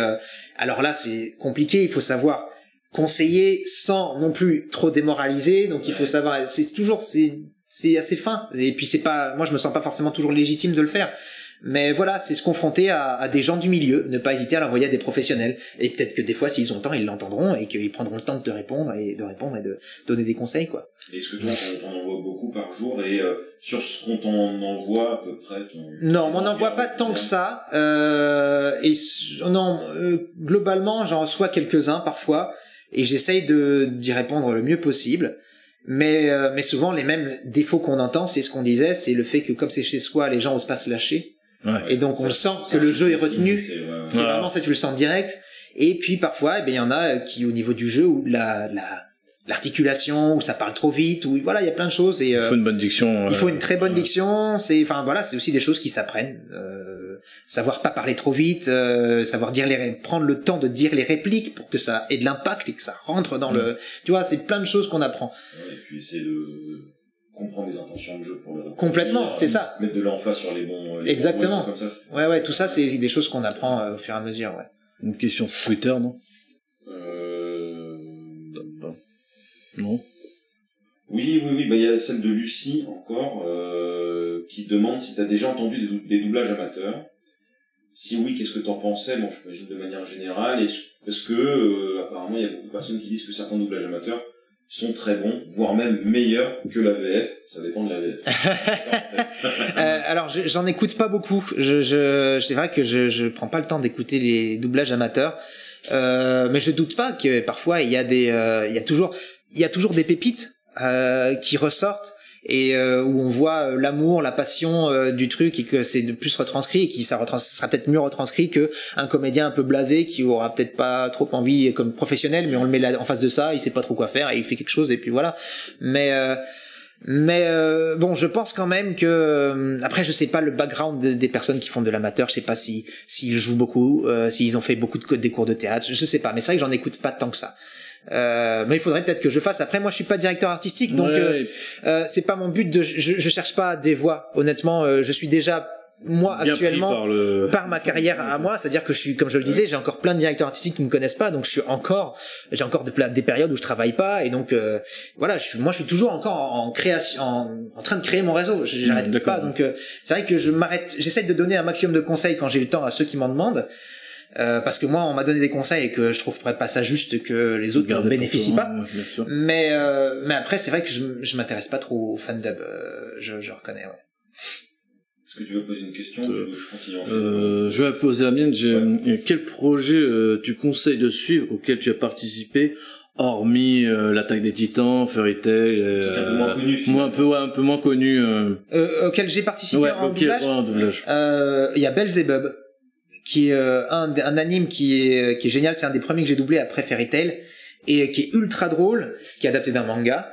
alors là, c'est compliqué, il faut savoir conseiller sans non plus trop démoraliser, donc il faut savoir, c'est assez fin, et puis moi je me sens pas forcément toujours légitime de le faire. Mais voilà, c'est se confronter à des gens du milieu, ne pas hésiter à l'envoyer à des professionnels. Et peut-être que des fois, s'ils ont le temps, ils l'entendront et qu'ils prendront le temps de te répondre et de donner des conseils, quoi. Est-ce que toi, t'en envoies beaucoup par jour et sur ce qu'on t'en envoie à peu près Non, on m'en envoie pas tant que ça. Globalement, j'en reçois quelques-uns parfois et j'essaye d'y répondre le mieux possible. Mais souvent, les mêmes défauts qu'on entend, c'est ce qu'on disait, c'est le fait que comme c'est chez soi, les gens osent pas se lâcher. Ouais, et donc on le sent que le jeu est retenu, c'est vraiment ça, tu le sens direct. Et puis parfois, il y en a qui au niveau du jeu où l'articulation, où ça parle trop vite, où voilà, il y a plein de choses. Et, il faut une bonne diction. Il faut une très bonne diction. C'est aussi des choses qui s'apprennent. Savoir pas parler trop vite, savoir prendre le temps de dire les répliques pour que ça ait de l'impact et que ça rentre dans le. Tu vois, c'est plein de choses qu'on apprend. Ouais, et puis essayer de comprendre les intentions de jeu pour complètement, c'est ça. Mettre de l'emphase sur les bons. Exactement. Comme ça. Ouais, tout ça, c'est des choses qu'on apprend au fur et à mesure, ouais. Une question sur Twitter, non? Non. Oui, il y a celle de Lucie encore, qui demande si t'as déjà entendu des doublages amateurs. Si oui, qu'est-ce que t'en pensais? Bon, j'imagine de manière générale, parce que apparemment il y a beaucoup de personnes qui disent que certains doublages amateurs sont très bons, voire même meilleurs que la VF. Ça dépend de la VF. Alors j'en écoute pas beaucoup. C'est vrai que je prends pas le temps d'écouter les doublages amateurs. Mais je doute pas que parfois il y a toujours des pépites qui ressortent et où on voit l'amour, la passion du truc et que c'est de plus retranscrit et ça sera peut-être mieux retranscrit que un comédien un peu blasé qui aura peut-être pas trop envie comme professionnel, mais on le met là en face de ça, il sait pas trop quoi faire et il fait quelque chose et puis voilà. Mais bon, je pense quand même que après je sais pas le background des personnes qui font de l'amateur, je sais pas s'ils jouent beaucoup, s'ils ont fait beaucoup des cours de théâtre, je sais pas, mais c'est vrai que j'en écoute pas tant que ça. Mais il faudrait peut-être que je fasse. Après, moi, je suis pas directeur artistique, donc c'est pas mon but je cherche pas des voix. Honnêtement, je suis déjà moi bien actuellement par ma carrière à moi, c'est-à-dire que je suis, comme je le disais, j'ai encore plein de directeurs artistiques qui me connaissent pas, donc j'ai encore des périodes où je travaille pas, et donc voilà, je suis toujours encore en création, en train de créer mon réseau. J'arrête pas, donc c'est vrai que j'essaie de donner un maximum de conseils quand j'ai le temps à ceux qui m'en demandent. Parce que moi on m'a donné des conseils et que je trouverais pas ça juste que les autres ne bénéficient pas. Mais après c'est vrai que je m'intéresse pas trop au fandub, je reconnais. Ouais. Est-ce que tu veux poser une question? Je continue. Je vais poser la mienne. Quel projet tu conseilles de suivre auquel tu as participé, hormis l'attaque des Titans, Fairy Tail, un peu moins connu, un peu moins connu, auquel j'ai participé en doublage. Il y a Belzebub, qui est un anime qui est génial, c'est un des premiers que j'ai doublé après Fairy Tail et qui est ultra drôle, qui est adapté d'un manga.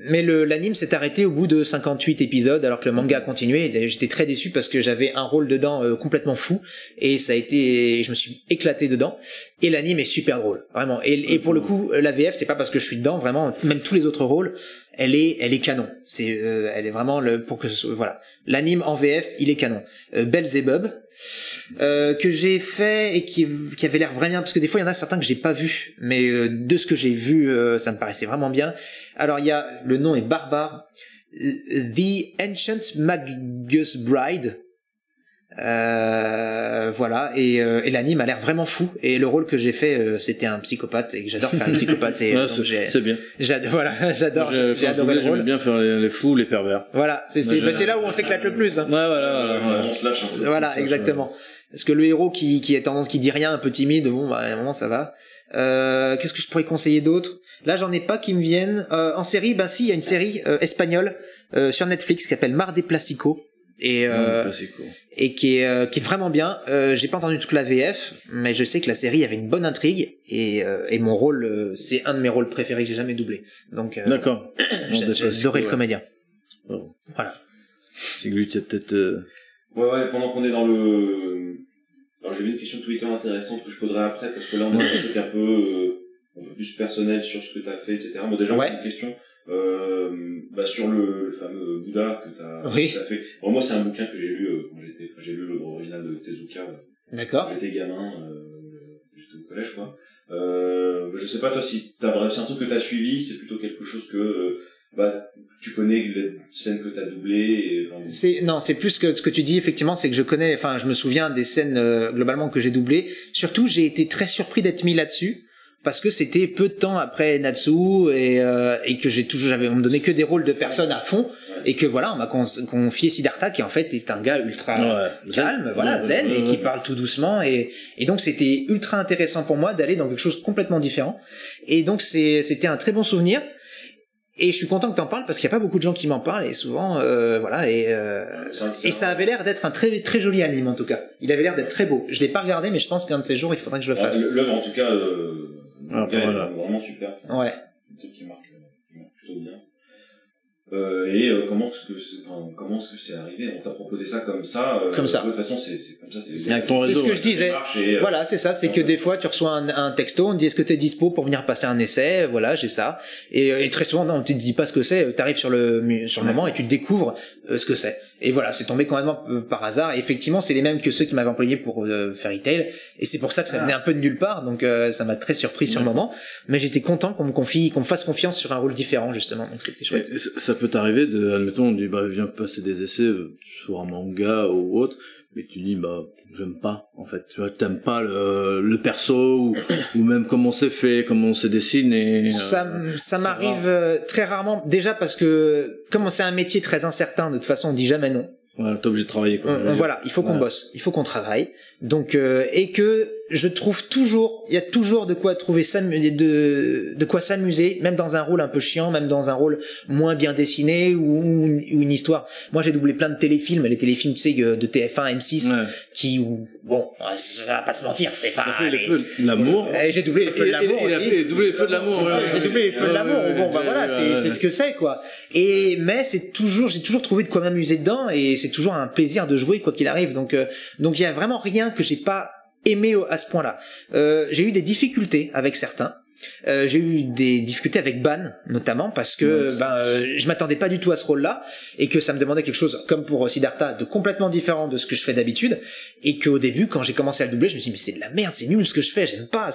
Mais l'anime s'est arrêté au bout de 58 épisodes alors que le manga a continué, et j'étais très déçu parce que j'avais un rôle dedans complètement fou et je me suis éclaté dedans, et l'anime est super drôle, vraiment, et pour le coup la VF, c'est pas parce que je suis dedans, vraiment, même tous les autres rôles, elle est canon, elle est vraiment voilà, l'anime en VF il est canon. Belzebub que j'ai fait et qui avait l'air vraiment bien, parce que des fois il y en a certains que j'ai pas vu, mais de ce que j'ai vu ça me paraissait vraiment bien. Alors le nom est barbare, The Ancient Magus Bride, voilà, et l'anime a l'air vraiment fou, et le rôle que j'ai fait c'était un psychopathe, et que j'adore faire un psychopathe, et c'est bien. J'ai adoré le rôle. J'aime bien faire les fous, les pervers. Voilà, c'est là où on s'éclate le plus, hein. On se lâche un peu. Voilà, exactement. Parce que le héros qui dit rien, un peu timide, bon bah à un moment ça va. Qu'est-ce que je pourrais conseiller d'autre? Là j'en ai pas qui me viennent. En série, si, il y a une série espagnole sur Netflix qui s'appelle Mar de Plástico, et qui est vraiment bien. J'ai pas entendu toute la VF, mais je sais que la série avait une bonne intrigue, et mon rôle c'est un de mes rôles préférés que j'ai jamais doublé. Donc d'accord. J'ai adoré le comédien. Oh. Voilà. C'est que lui tu as peut-être ouais, pendant qu'on est dans le... Alors j'ai vu une question Twitter intéressante que je poserai après, parce que là on a un truc un peu plus personnel sur ce que t'as fait, etc. Bon, déjà, une question sur le fameux Bouddha que t'as fait. Bon, moi c'est un bouquin que j'ai lu quand j'ai lu l'original de Tezuka. D'accord. J'étais gamin, j'étais au collège, quoi. Je sais pas toi si c'est un truc que t'as suivi, c'est plutôt quelque chose que tu connais les scènes que t'as doublées, c'est plus que ce que tu dis, effectivement, c'est que je me souviens des scènes globalement que j'ai doublées. Surtout, j'ai été très surpris d'être mis là-dessus, parce que c'était peu de temps après Natsu, et que on me donnait que des rôles de personnes à fond, et que voilà, on m'a confié Siddhartha, qui en fait est un gars ultra calme, zen, et qui parle tout doucement, et donc c'était ultra intéressant pour moi d'aller dans quelque chose complètement différent, et donc c'était un très bon souvenir. Et je suis content que t'en parles, parce qu'il y a pas beaucoup de gens qui m'en parlent, et souvent et ça avait l'air d'être un très très joli anime, en tout cas. Il avait l'air d'être très beau. Je l'ai pas regardé, mais je pense qu'un de ces jours il faudrait que je le fasse. L'œuvre en tout cas est vraiment super. Ouais. Un truc qui marque plutôt bien. Comment est-ce que c'est arrivé? On t'a proposé ça comme ça. Comme ça. De toute façon, c'est comme ça. C'est ce que je disais. Voilà, c'est ça. C'est que des fois, tu reçois un texto, on te dit est-ce que t'es dispo pour venir passer un essai? Voilà, j'ai ça. Et très souvent, non, on te dit pas ce que c'est. T'arrives sur le moment et tu découvres ce que c'est. Et voilà, c'est tombé complètement par hasard. Et effectivement, c'est les mêmes que ceux qui m'avaient employé pour Fairy Tail. Et c'est pour ça que ça venait un peu de nulle part. Donc ça m'a très surpris sur le moment. Mais j'étais content qu'on me fasse confiance sur un rôle différent, justement. Donc c'était chouette. Ça peut t'arriver admettons, on dit viens passer des essais sur un manga ou autre. mais tu dis bah j'aime pas en fait, tu vois, t'aimes pas le perso ou même comment c'est fait, comment c'est dessiné. Ça m'arrive très rarement, déjà parce que comme c'est un métier très incertain, de toute façon on dit jamais non. Voilà, t'es obligé de travailler quoi. Voilà, il faut qu'on bosse, il faut qu'on travaille. Donc et que je trouve toujours, il y a toujours de quoi trouver de quoi s'amuser, même dans un rôle un peu chiant, même dans un rôle moins bien dessiné ou une histoire. Moi j'ai doublé plein de téléfilms, les téléfilms tu sais de TF1, M6 qui bon, je vais pas se mentir, c'est pas les feux de l'amour. J'ai doublé les feux de l'amour aussi. J'ai doublé les feux de l'amour. J'ai doublé les feux de l'amour. Bon bah voilà, c'est ce que c'est quoi. Mais j'ai toujours trouvé de quoi m'amuser dedans et c'est toujours un plaisir de jouer quoi qu'il arrive. Donc il y a vraiment rien que j'ai pas aimé à ce point-là. J'ai eu des difficultés avec certains. J'ai eu des difficultés avec Ban notamment parce que je m'attendais pas du tout à ce rôle-là et que ça me demandait quelque chose comme pour Siddhartha de complètement différent de ce que je fais d'habitude et qu'au début quand j'ai commencé à le doubler je me suis dit mais c'est de la merde, c'est nul ce que je fais, j'aime pas.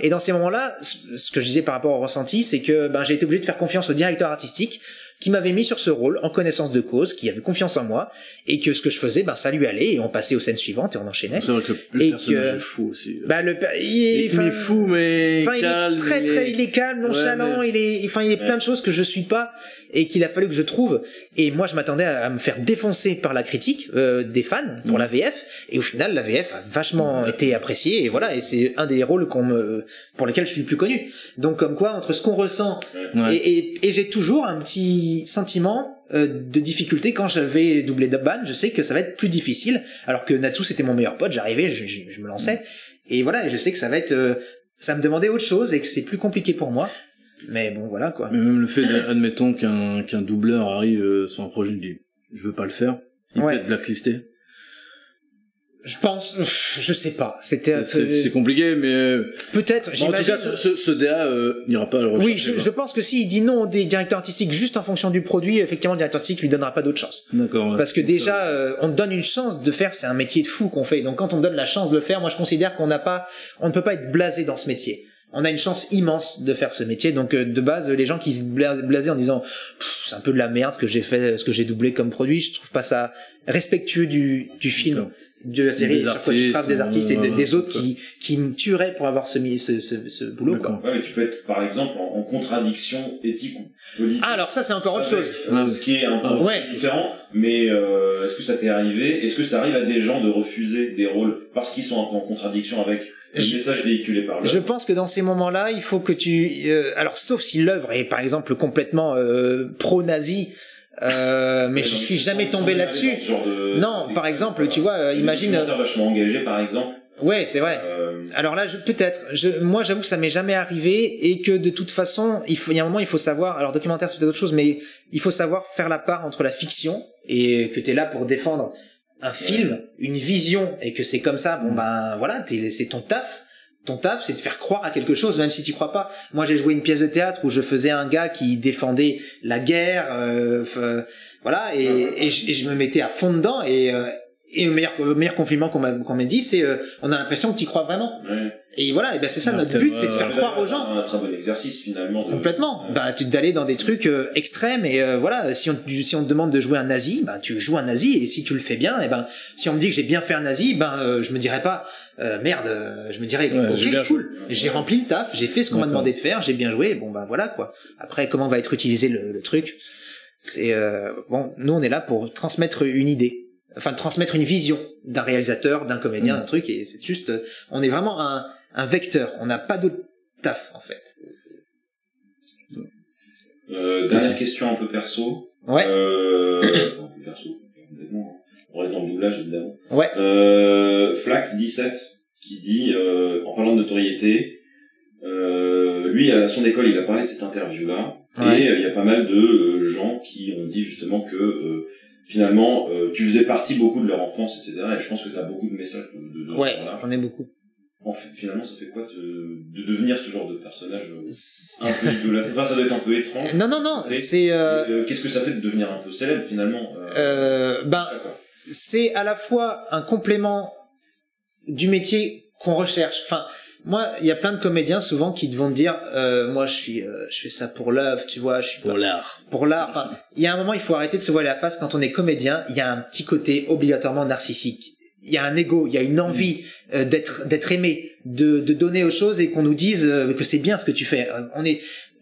Et dans ces moments-là, ce que je disais par rapport au ressenti, c'est que j'ai été obligé de faire confiance au directeur artistique qui m'avait mis sur ce rôle en connaissance de cause, qui avait confiance en moi et que ce que je faisais ça lui allait et on passait aux scènes suivantes et on enchaînait. C'est vrai que le personnage est fou aussi. Il est fou mais calme, il est calme, nonchalant, il est plein de choses que je suis pas et qu'il a fallu que je trouve. Et moi je m'attendais à me faire défoncer par la critique des fans pour la VF et au final la VF a vachement été appréciée et voilà, et c'est un des rôles pour lesquels je suis le plus connu. Donc comme quoi entre ce qu'on ressent et j'ai toujours un petit sentiment de difficulté quand j'avais doublé Ban, je sais que ça va être plus difficile alors que Natsu c'était mon meilleur pote, j'arrivais, je me lançais et voilà, et je sais que ça va être ça me demandait autre chose et que c'est plus compliqué pour moi, mais bon voilà quoi. Mais même le fait admettons qu'un doubleur arrive sur un projet, il dit je veux pas le faire, il peut être blacklisté. Je pense, je sais pas. C'est compliqué, mais peut-être. J'imagine. En tout cas, ce DA n'ira pas le rechercher. Oui, je pense que s'il dit non des directeurs artistiques juste en fonction du produit, effectivement, le directeur artistique lui donnera pas d'autre chance. D'accord. Ouais. Parce que déjà, on te donne une chance de faire. C'est un métier de fou qu'on fait. Donc, quand on te donne la chance de le faire, moi, je considère on ne peut pas être blasé dans ce métier. On a une chance immense de faire ce métier. Donc, de base, les gens qui se blasaient en disant c'est un peu de la merde ce que j'ai fait, ce que j'ai doublé comme produit, je trouve pas ça respectueux du film. De la série, des artistes et des autres qui me tueraient pour avoir ce boulot, quoi. Ouais, mais tu peux être, par exemple, en contradiction éthique ou politique. Ah, alors ça, c'est encore autre chose. Ce qui est un peu différent, mais est-ce que ça t'est arrivé? Est-ce que ça arrive à des gens de refuser des rôles parce qu'ils sont un peu en contradiction avec le message véhiculé par l'œuvre? Je pense que dans ces moments-là, il faut que alors, sauf si l'œuvre est, par exemple, complètement pro-nazi, mais je suis jamais tombé là-dessus. Non, par exemple, tu vois, imagine. Vachement engagé, par exemple. Ouais, c'est vrai. Alors là, peut-être. Moi, j'avoue que ça m'est jamais arrivé et que de toute façon, il y a un moment, il faut savoir. Alors, documentaire, c'est peut-être autre chose, mais il faut savoir faire la part entre la fiction et que t'es là pour défendre un film, une vision, et que c'est comme ça. Bon voilà, c'est ton taf. Ton taf, c'est de faire croire à quelque chose, même si tu crois pas. Moi, j'ai joué une pièce de théâtre où je faisais un gars qui défendait la guerre, voilà, et je me mettais à fond dedans, et le meilleur compliment qu'on m'a dit, c'est on a l'impression que tu y crois vraiment. Ouais. Et voilà, et ben c'est ça notre but, c'est de faire croire aux gens. Un très bon exercice finalement. Complètement. D'aller dans des trucs extrêmes, et voilà, si on te demande de jouer un nazi, tu joues un nazi, et si tu le fais bien, et si on me dit que j'ai bien fait un nazi, je me dirais pas merde, je me dirais ok, cool, j'ai rempli le taf, j'ai fait ce qu'on m'a demandé de faire, j'ai bien joué, bon voilà quoi. Après, comment va être utilisé le truc, c'est bon, nous on est là pour transmettre une idée, enfin transmettre une vision d'un réalisateur, d'un comédien, d'un truc, et c'est juste, on est vraiment un vecteur, on n'a pas d'autre taf en fait. Dernière question un peu perso. Ouais. Un peu perso, on reste dans le doublage évidemment. Ouais. Flax17 qui dit, en parlant de notoriété, lui à son école il a parlé de cette interview là, et il y a pas mal de gens qui ont dit justement que finalement tu faisais partie beaucoup de leur enfance, etc. Et je pense que tu as beaucoup de messages de ouais, j'en ai beaucoup. Finalement, ça fait quoi de devenir ce genre de personnage un peu idolâtré? Enfin, ça doit être un peu étrange. Non, c'est... Qu'est-ce que ça fait de devenir un peu célèbre, finalement c'est à la fois un complément du métier qu'on recherche. Enfin, Moi, il y a plein de comédiens souvent qui vont te dire, moi je fais ça pour l'œuvre, tu vois, je suis pour l'art. Pour l'art. Enfin, il y a un moment, il faut arrêter de se voiler la face. Quand on est comédien, il y a un petit côté obligatoirement narcissique. Il y a un ego, il y a une envie d'être aimé, de donner aux choses et qu'on nous dise que c'est bien ce que tu fais.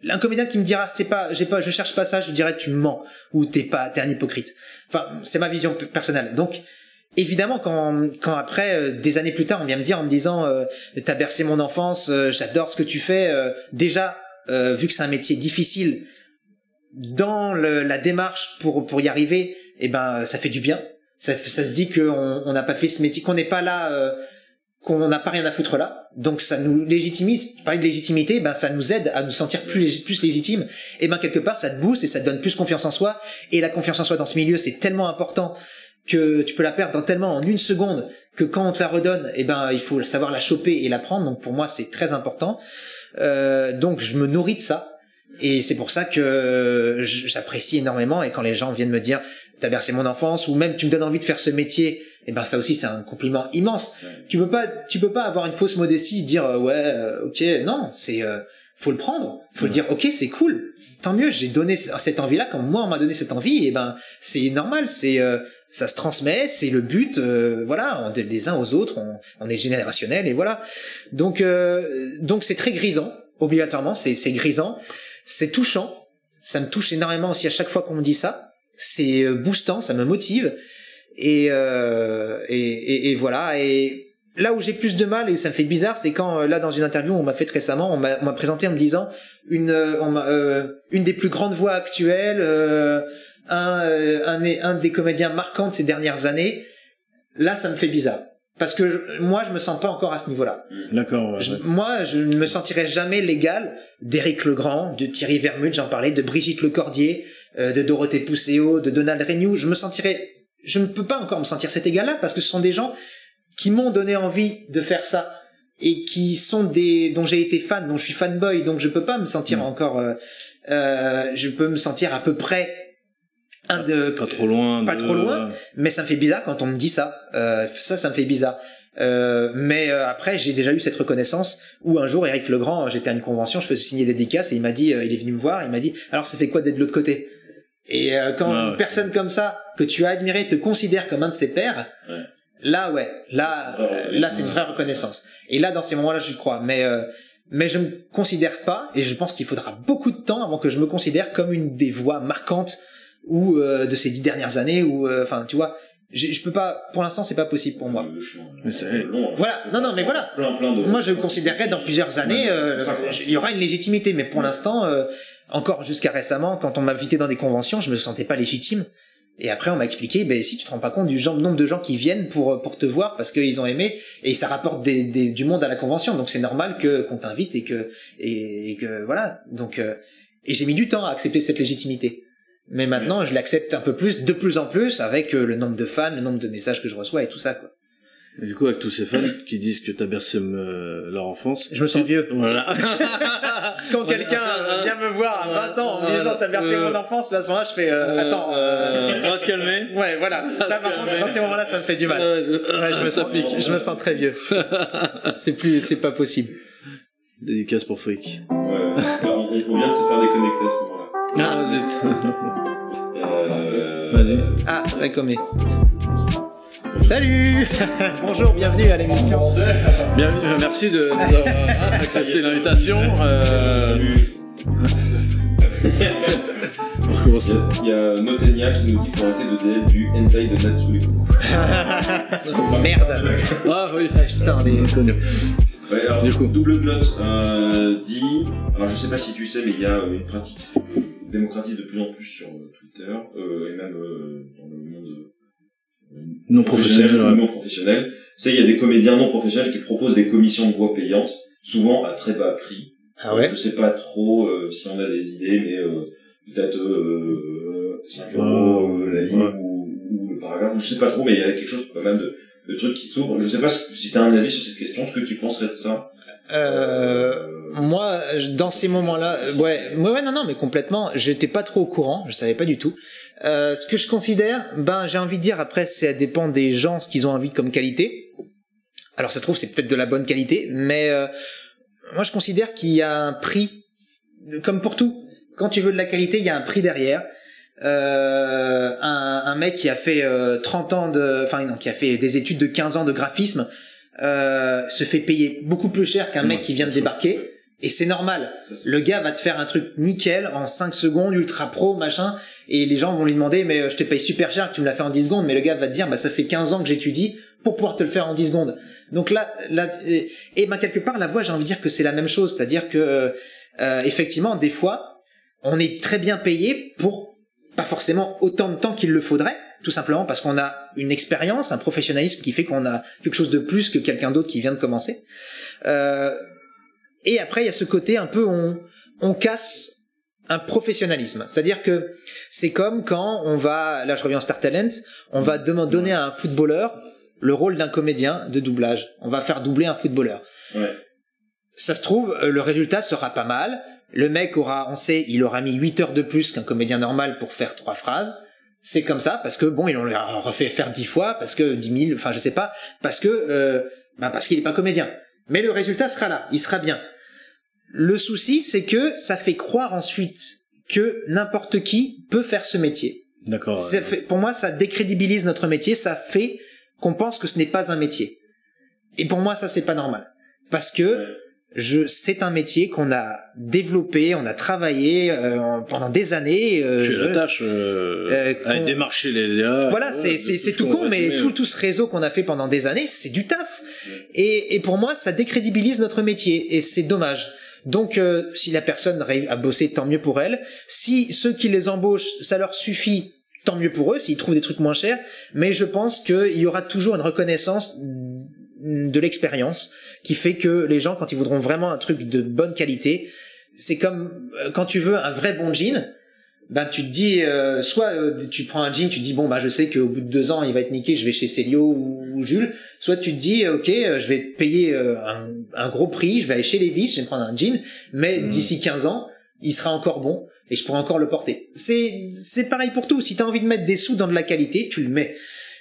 Un comédien qui me dira je cherche pas ça, je dirais tu me mens ou t'es un hypocrite. Enfin, c'est ma vision personnelle. Donc évidemment, quand après, des années plus tard, on vient me dire en me disant t'as bercé mon enfance, j'adore ce que tu fais. Déjà, vu que c'est un métier difficile, dans la démarche pour y arriver, ça fait du bien. Ça se dit qu'on n'a pas fait ce métier, qu'on n'est pas là, qu'on n'a pas rien à foutre là. Donc ça nous légitimise. Parler de légitimité, ça nous aide à nous sentir plus légitimes. Et quelque part, ça te booste et ça te donne plus confiance en soi. Et la confiance en soi dans ce milieu, c'est tellement important que tu peux la perdre tellement en une seconde que quand on te la redonne, il faut savoir la choper et la prendre. Donc pour moi, c'est très important. Donc je me nourris de ça. Et c'est pour ça que j'apprécie énormément. Et quand les gens viennent me dire t'as bercé mon enfance, ou même tu me donnes envie de faire ce métier, ça aussi c'est un compliment immense. Tu peux pas avoir une fausse modestie, dire ok, non, faut le prendre, faut le dire ok, c'est cool, tant mieux, j'ai donné cette envie là, comme moi on m'a donné cette envie, c'est normal, ça se transmet, c'est le but, voilà, des uns aux autres, on est générationnel et voilà. Donc c'est très grisant, obligatoirement, c'est grisant, c'est touchant, ça me touche énormément aussi à chaque fois qu'on me dit ça. C'est boostant, ça me motive et voilà. Et là où j'ai plus de mal et ça me fait bizarre, c'est quand là dans une interview on m'a faite récemment, on m'a présenté en me disant une des plus grandes voix actuelles, un des comédiens marquants de ces dernières années. Là, ça me fait bizarre. Parce que moi, je me sens pas encore à ce niveau-là. D'accord. Ouais. Moi, je ne me sentirais jamais l'égal d'Éric Legrand, de Thierry Vermut, j'en parlais, de Brigitte Lecordier, de Dorothée Pousseau, de Donald Renew. Je ne peux pas encore me sentir cet égal-là parce que ce sont des gens qui m'ont donné envie de faire ça et qui sont dont j'ai été fan, dont je suis fanboy. Donc je peux pas me sentir encore. Je peux me sentir à peu près. Pas trop loin, mais ça me fait bizarre quand on me dit ça. Ça me fait bizarre. Mais après, j'ai déjà eu cette reconnaissance où un jour, Éric Legrand, j'étais à une convention, je faisais signer des dédicaces et il m'a dit, il est venu me voir, il m'a dit, alors ça fait quoi d'être de l'autre côté? Et quand une personne comme ça, que tu as admiré, te considère comme un de ses pairs, là, c'est une vraie reconnaissance. Et là, dans ces moments-là, je crois. Mais je me considère pas, et je pense qu'il faudra beaucoup de temps avant que je me considère comme une des voix marquantes ou de ces 10 dernières années, ou tu vois, je peux pas, pour l'instant c'est pas possible pour moi. Voilà, non mais voilà, moi je considérerais dans plusieurs années il y aura une légitimité, mais pour l'instant encore jusqu'à récemment, quand on m'invitait dans des conventions, je me sentais pas légitime. Et après on m'a expliqué, si tu te rends pas compte du nombre de gens qui viennent pour te voir parce qu'ils ont aimé, et ça rapporte du monde à la convention, donc c'est normal qu'on t'invite et que voilà. Donc et j'ai mis du temps à accepter cette légitimité. Mais maintenant, je l'accepte un peu plus, de plus en plus, avec le nombre de fans, le nombre de messages que je reçois et tout ça, quoi. Et du coup, avec tous ces fans qui disent que t'as bercé leur enfance... Je me sens vieux. Voilà. Quand quelqu'un vient me voir à 20 ans en me disant t'as bercé mon enfance, là, à ce moment-là, je fais attends... On va se calmer. Ouais, voilà. Ça, par contre, dans ces moments-là, ça me fait du mal. Je me sens très vieux. C'est pas possible. Dédicace pour Frick. Ouais, on vient de se faire déconnecter à ce moment-là. Ah, vas-y. Ah, ça comme Salut. Bonjour, bienvenue à l'émission. Bienvenue, merci d'avoir accepté l'invitation. Il y a Notenia qui nous dit qu'il faut arrêter de DL du hentai de Natsume. Merde. Ah oui, putain, Ouais, alors, du coup, Double Note dit, alors je sais pas si tu sais, mais il y a une pratique qui se démocratise de plus en plus sur Twitter et même dans le monde non professionnel. Non professionnel. C'est qu'il y a des comédiens non professionnels qui proposent des commissions de voix payantes, souvent à très bas prix. Ah ouais. Je sais pas trop si on a des idées, mais peut-être 5 € la ligne ou le paragraphe. Je sais pas trop, mais il y a quelque chose pas mal de trucs qui s'ouvrent. Je sais pas si t'as un avis sur cette question, ce que tu penserais de ça. Moi, dans ces moments-là, non, mais complètement, j'étais pas trop au courant, je savais pas du tout. Ce que je considère, j'ai envie de dire, après, ça dépend des gens, ce qu'ils ont envie comme qualité. Alors ça se trouve c'est peut-être de la bonne qualité, mais moi je considère qu'il y a un prix, comme pour tout. Quand tu veux de la qualité, il y a un prix derrière. Un mec qui a fait 30 ans qui a fait des études de 15 ans de graphisme se fait payer beaucoup plus cher qu'un mec qui vient de débarquer. Et c'est normal. Le gars va te faire un truc nickel en 5 secondes, ultra pro, machin, et les gens vont lui demander mais je te paye super cher que tu me l'as fait en 10 secondes, mais le gars va te dire bah ça fait 15 ans que j'étudie pour pouvoir te le faire en 10 secondes. Donc là et ben quelque part la voix, j'ai envie de dire que c'est la même chose, c'est-à-dire que effectivement des fois on est très bien payé pour pas forcément autant de temps qu'il le faudrait, tout simplement parce qu'on a une expérience, un professionnalisme qui fait qu'on a quelque chose de plus que quelqu'un d'autre qui vient de commencer. Et après, il y a ce côté un peu, on casse un professionnalisme. C'est-à-dire que c'est comme quand on va, là je reviens en Star Talent, on va donner à un footballeur le rôle d'un comédien de doublage. On va faire doubler un footballeur. Ouais. Ça se trouve, le résultat sera pas mal. Le mec il aura mis 8 heures de plus qu'un comédien normal pour faire 3 phrases. C'est comme ça, parce que bon, ils l'ont refait faire 10 fois, parce que 10 000, enfin je sais pas, parce qu'il est pas comédien. Mais le résultat sera là, il sera bien. Le souci, c'est que ça fait croire ensuite que n'importe qui peut faire ce métier. D'accord. Pour moi, ça décrédibilise notre métier, ça fait qu'on pense que ce n'est pas un métier. Et pour moi, ça, c'est pas normal. Parce que c'est un métier qu'on a développé, on a travaillé pendant des années. Tu as la tâche à démarcher les gars. Voilà, c'est tout con, mais tout ce réseau qu'on a fait pendant des années, c'est du taf. Et pour moi, ça décrédibilise notre métier, et c'est dommage. Donc, si la personne a bossé, tant mieux pour elle. Si ceux qui les embauchent, ça leur suffit, tant mieux pour eux, s'ils trouvent des trucs moins chers. Mais je pense qu'il y aura toujours une reconnaissance de l'expérience qui fait que les gens, quand ils voudront vraiment un truc de bonne qualité, c'est comme quand tu veux un vrai bon jean, ben tu te dis tu prends un jean, tu te dis bon bah je sais qu'au bout de 2 ans il va être niqué, je vais chez Célio ou Jules, soit tu te dis ok je vais payer un gros prix, je vais aller chez Levi's, je vais me prendre un jean, mais d'ici 15 ans il sera encore bon et je pourrai encore le porter. C'est pareil pour tout, si t'as envie de mettre des sous dans de la qualité, tu le mets.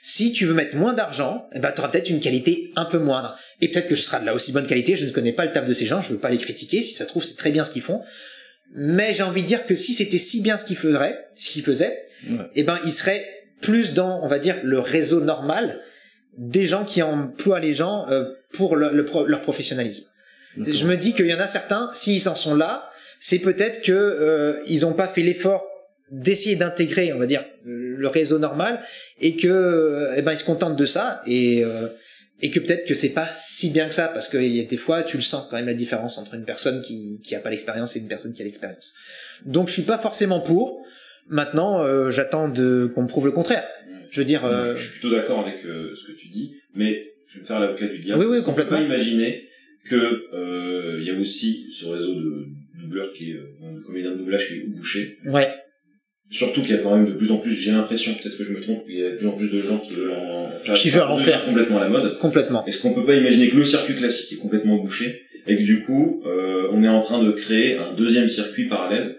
Si tu veux mettre moins d'argent, eh ben, tu auras peut-être une qualité un peu moindre. Et peut-être que ce sera de la aussi bonne qualité, je ne connais pas le taf de ces gens, je veux pas les critiquer, si ça se trouve c'est très bien ce qu'ils font. Mais j'ai envie de dire que si c'était si bien ce qu'ils faisaient, eh ben, ils seraient plus dans, on va dire, le réseau normal des gens qui emploient les gens pour leur professionnalisme. D'accord. Je me dis qu'il y en a certains, s'ils en sont là, c'est peut-être que ils n'ont pas fait l'effort d'essayer d'intégrer, on va dire, le réseau normal, et que ils se contentent de ça, et que peut-être que c'est pas si bien que ça, parce que y a des fois tu le sens quand même la différence entre une personne qui a pas l'expérience et une personne qui a l'expérience. Donc je suis pas forcément pour. Maintenant j'attends qu'on me prouve le contraire. Je veux dire je suis plutôt d'accord avec ce que tu dis, mais je vais me faire l'avocat du diable. Oui, complètement. On peut pas imaginer que il y a aussi ce réseau de doubleurs de comédiens de doublage qui est bouché. Ouais. Surtout qu'il y a quand même de plus en plus, j'ai l'impression, peut-être que je me trompe, il y a de plus en plus de gens qui veulent en faire complètement à la mode. Complètement. Est-ce qu'on peut pas imaginer que le circuit classique est complètement bouché et que du coup, on est en train de créer un deuxième circuit parallèle,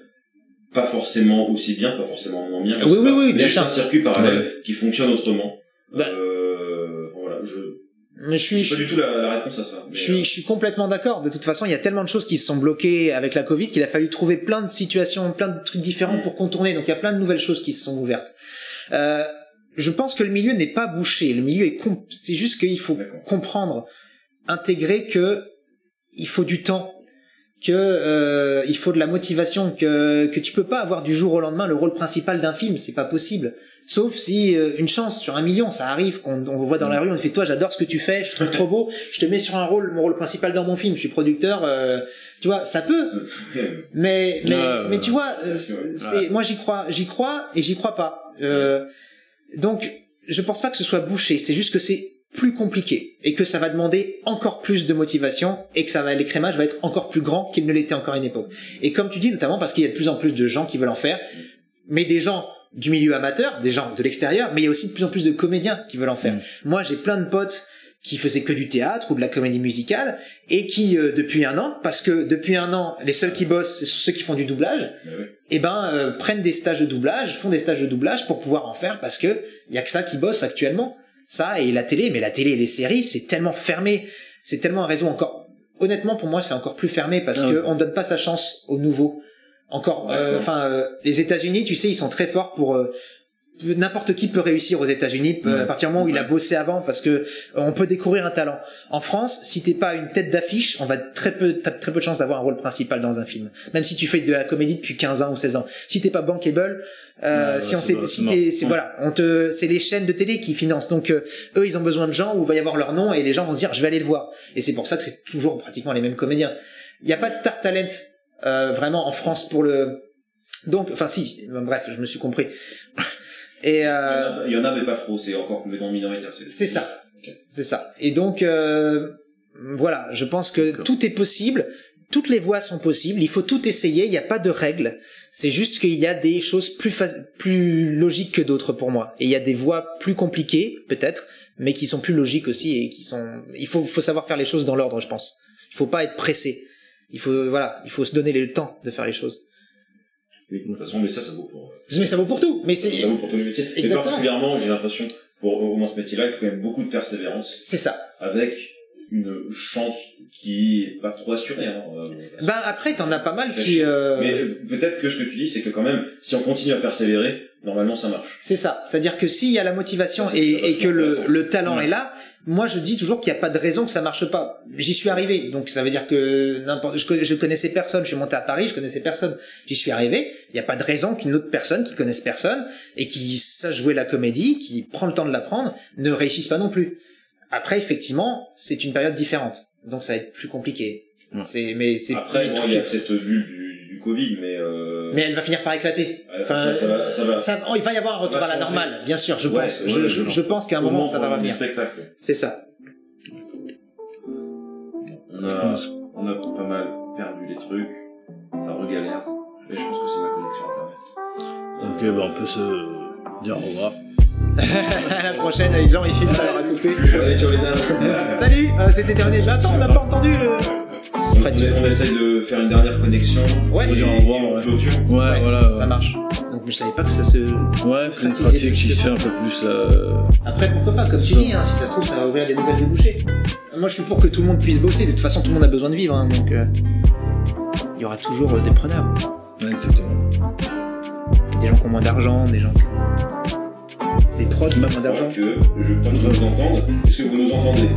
pas forcément aussi bien, pas forcément moins bien, oui, mais juste un circuit parallèle qui fonctionne autrement. Voilà, mais je suis pas du tout la réponse à ça. Je suis complètement d'accord. De toute façon, il y a tellement de choses qui se sont bloquées avec la Covid qu'il a fallu trouver plein de situations, plein de trucs différents pour contourner. Donc il y a plein de nouvelles choses qui se sont ouvertes. Je pense que le milieu n'est pas bouché. Le milieu c'est juste qu'il faut comprendre, intégrer que il faut du temps, que il faut de la motivation, que tu peux pas avoir du jour au lendemain le rôle principal d'un film, c'est pas possible. Sauf si une chance sur 1 million, ça arrive, on vous voit dans la rue, on fait toi, j'adore ce que tu fais, je te trouve trop beau, je te mets sur mon rôle principal dans mon film, je suis producteur, tu vois, ça peut. Mais tu vois, moi j'y crois et j'y crois pas. Donc je pense pas que ce soit bouché, c'est juste que c'est plus compliqué et que ça va demander encore plus de motivation et que l'écrémage va être encore plus grand qu'il ne l'était encore à une époque. Et comme tu dis, notamment parce qu'il y a de plus en plus de gens qui veulent en faire, mais des gens du milieu amateur, des gens de l'extérieur, mais il y a aussi de plus en plus de comédiens qui veulent en faire. Moi, j'ai plein de potes qui faisaient que du théâtre ou de la comédie musicale et qui, depuis 1 an, parce que depuis 1 an, les seuls qui bossent, c'est ceux qui font du doublage, prennent des stages de doublage, font des stages de doublage pour pouvoir en faire parce que il y a que ça qui bosse actuellement. Ça et la télé, mais la télé et les séries, c'est tellement fermé, c'est tellement un réseau encore. Honnêtement, pour moi, c'est encore plus fermé parce que on donne pas sa chance aux nouveaux. Encore, les États-Unis, tu sais, ils sont très forts pour n'importe qui peut réussir aux États-Unis à partir du moment où il a bossé avant, parce que on peut découvrir un talent. En France, si t'es pas une tête d'affiche, t'as très peu de chances d'avoir un rôle principal dans un film. Même si tu fais de la comédie depuis 15 ans ou 16 ans. Si t'es pas bankable, c'est les chaînes de télé qui financent. Donc eux, ils ont besoin de gens où il va y avoir leur nom et les gens vont se dire je vais aller le voir. Et c'est pour ça que c'est toujours pratiquement les mêmes comédiens. Il y a pas de star talent vraiment en France pour le. Donc, enfin si, bref, je me suis compris. Et il y en a mais pas trop, c'est encore complètement minoritaire. C'est ça. Okay. C'est ça. Et donc voilà, je pense que tout est possible, toutes les voies sont possibles, il faut tout essayer, il n'y a pas de règles. C'est juste qu'il y a des choses plus logiques que d'autres pour moi. Et il y a des voies plus compliquées peut-être, mais qui sont plus logiques aussi et qui sont il faut savoir faire les choses dans l'ordre, je pense. Il faut pas être pressé. Il faut se donner le temps de faire les choses. Oui, de toute façon, mais ça vaut pour. Mais ça vaut pour tout. Mais ça vaut pour tous les métiers. Et particulièrement, j'ai l'impression, au moins ce métier-là, il faut quand même beaucoup de persévérance. C'est ça. Avec une chance qui est pas trop assurée. Après, t'en as pas mal qui. Mais peut-être que ce que tu dis, c'est que quand même, si on continue à persévérer, normalement, ça marche. C'est ça. C'est-à-dire que s'il y a la motivation et que le talent est là. Moi, je dis toujours qu'il n'y a pas de raison que ça marche pas. J'y suis arrivé, donc ça veut dire que je connaissais personne. Je suis monté à Paris, je connaissais personne. J'y suis arrivé. Il n'y a pas de raison qu'une autre personne qui connaisse personne et qui sache jouer la comédie, qui prend le temps de l'apprendre, ne réussisse pas non plus. Après, effectivement, c'est une période différente, donc ça va être plus compliqué. Ouais. Après, il y a cette bulle du Covid, mais elle va finir par éclater. Enfin, il va y avoir un retour à la normale, bien sûr, je pense. Je pense qu'à un moment, ça va revenir. Spectacle. C'est ça. On a pas mal perdu les trucs, ça regalère, mais je pense que c'est ma connexion internet. Ok, on peut se dire au revoir. À la prochaine, les gens, ça leur a coupé. Allez, ciao les dames. Salut, c'était terminé. Mais attends, on n'a pas entendu le... On essaye de faire une dernière connexion. Ouais. Dire au revoir. Clôture. Ouais, voilà. Ça marche. Donc je savais pas que ça se. Ouais, c'est une pratique qui se fait un peu plus. Après, pourquoi pas, comme tu dis, si ça se trouve, ça va ouvrir des nouvelles débouchés. Moi, je suis pour que tout le monde puisse bosser. De toute façon, tout le monde a besoin de vivre, donc il y aura toujours des preneurs. Ouais, exactement. Des gens qui ont moins d'argent, des gens qui. Des prods, pas moins d'argent. Je crois que vous entendez. Est-ce que vous nous entendez?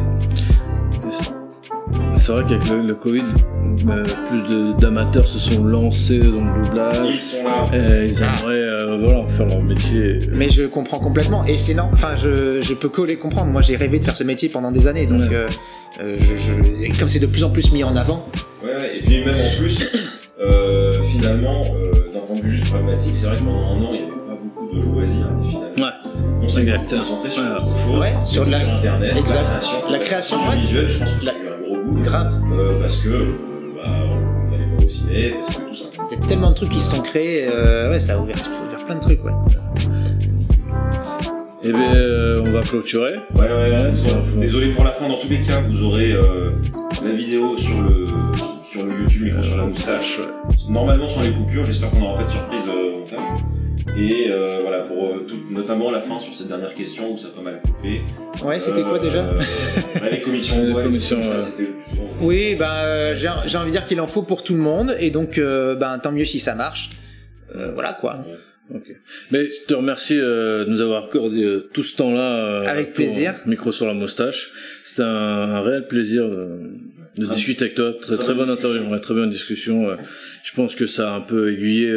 C'est vrai qu'avec le Covid, plus d'amateurs se sont lancés dans le doublage. Ils sont là. Ils aimeraient faire leur métier. Mais je comprends complètement. Et c'est non. Enfin, je peux comprendre. Moi, j'ai rêvé de faire ce métier pendant des années. Donc, comme c'est de plus en plus mis en avant. Ouais. Et puis même en plus, finalement, d'un point de vue juste pragmatique, c'est vrai que pendant un an, il n'y avait pas beaucoup de loisirs. Finalement. Ouais. On s'est concentré sur autre chose. Ouais. Sur Internet. Exact. La création visuelle, je pense que c'est un gros bout. Grave. Parce que on n'allait pas au ciné, parce que tout ça. Il y a tellement de trucs qui se sont créés, ça a ouvert, il faut faire plein de trucs, ouais. Eh bien, on va clôturer. Ouais. Désolé pour la fin, dans tous les cas, vous aurez la vidéo sur le YouTube Micro sur la moustache. Normalement sur les coupures, j'espère qu'on n'aura pas de surprise au montage. Et voilà, pour notamment la fin sur cette dernière question où ça a pas mal coupé. Ouais, c'était quoi déjà les commissions. Ça, c'était le plus long. Oui, j'ai envie de dire qu'il en faut pour tout le monde, et donc tant mieux si ça marche. Voilà quoi. Ouais. Okay. Mais je te remercie de nous avoir accordé tout ce temps-là. Avec plaisir. Micro sur la moustache. C'était un réel plaisir de discuter avec toi. Très bonne interview, très bonne discussion. Je pense que ça a un peu aiguillé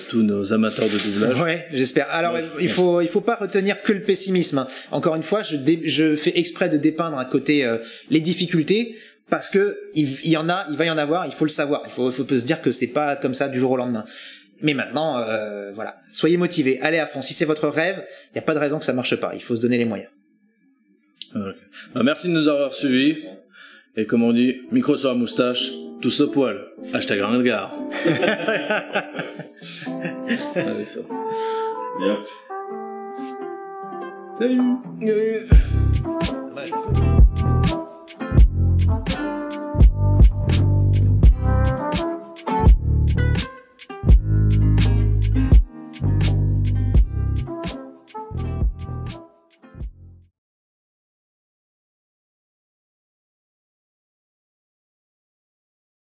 tous nos amateurs de doublage. Ouais, j'espère. Alors il faut pas retenir que le pessimisme. Hein. Encore une fois, je fais exprès de dépeindre à côté les difficultés, parce que il va y en avoir. Il faut le savoir. Il faut se dire que c'est pas comme ça du jour au lendemain. Mais maintenant, voilà, soyez motivés, allez à fond. Si c'est votre rêve, il n'y a pas de raison que ça marche pas. Il faut se donner les moyens. Okay. Merci de nous avoir suivis. Et comme on dit, micro sur la moustache, tous au poil. #Ringard. Allez, ça. Et hop. Salut.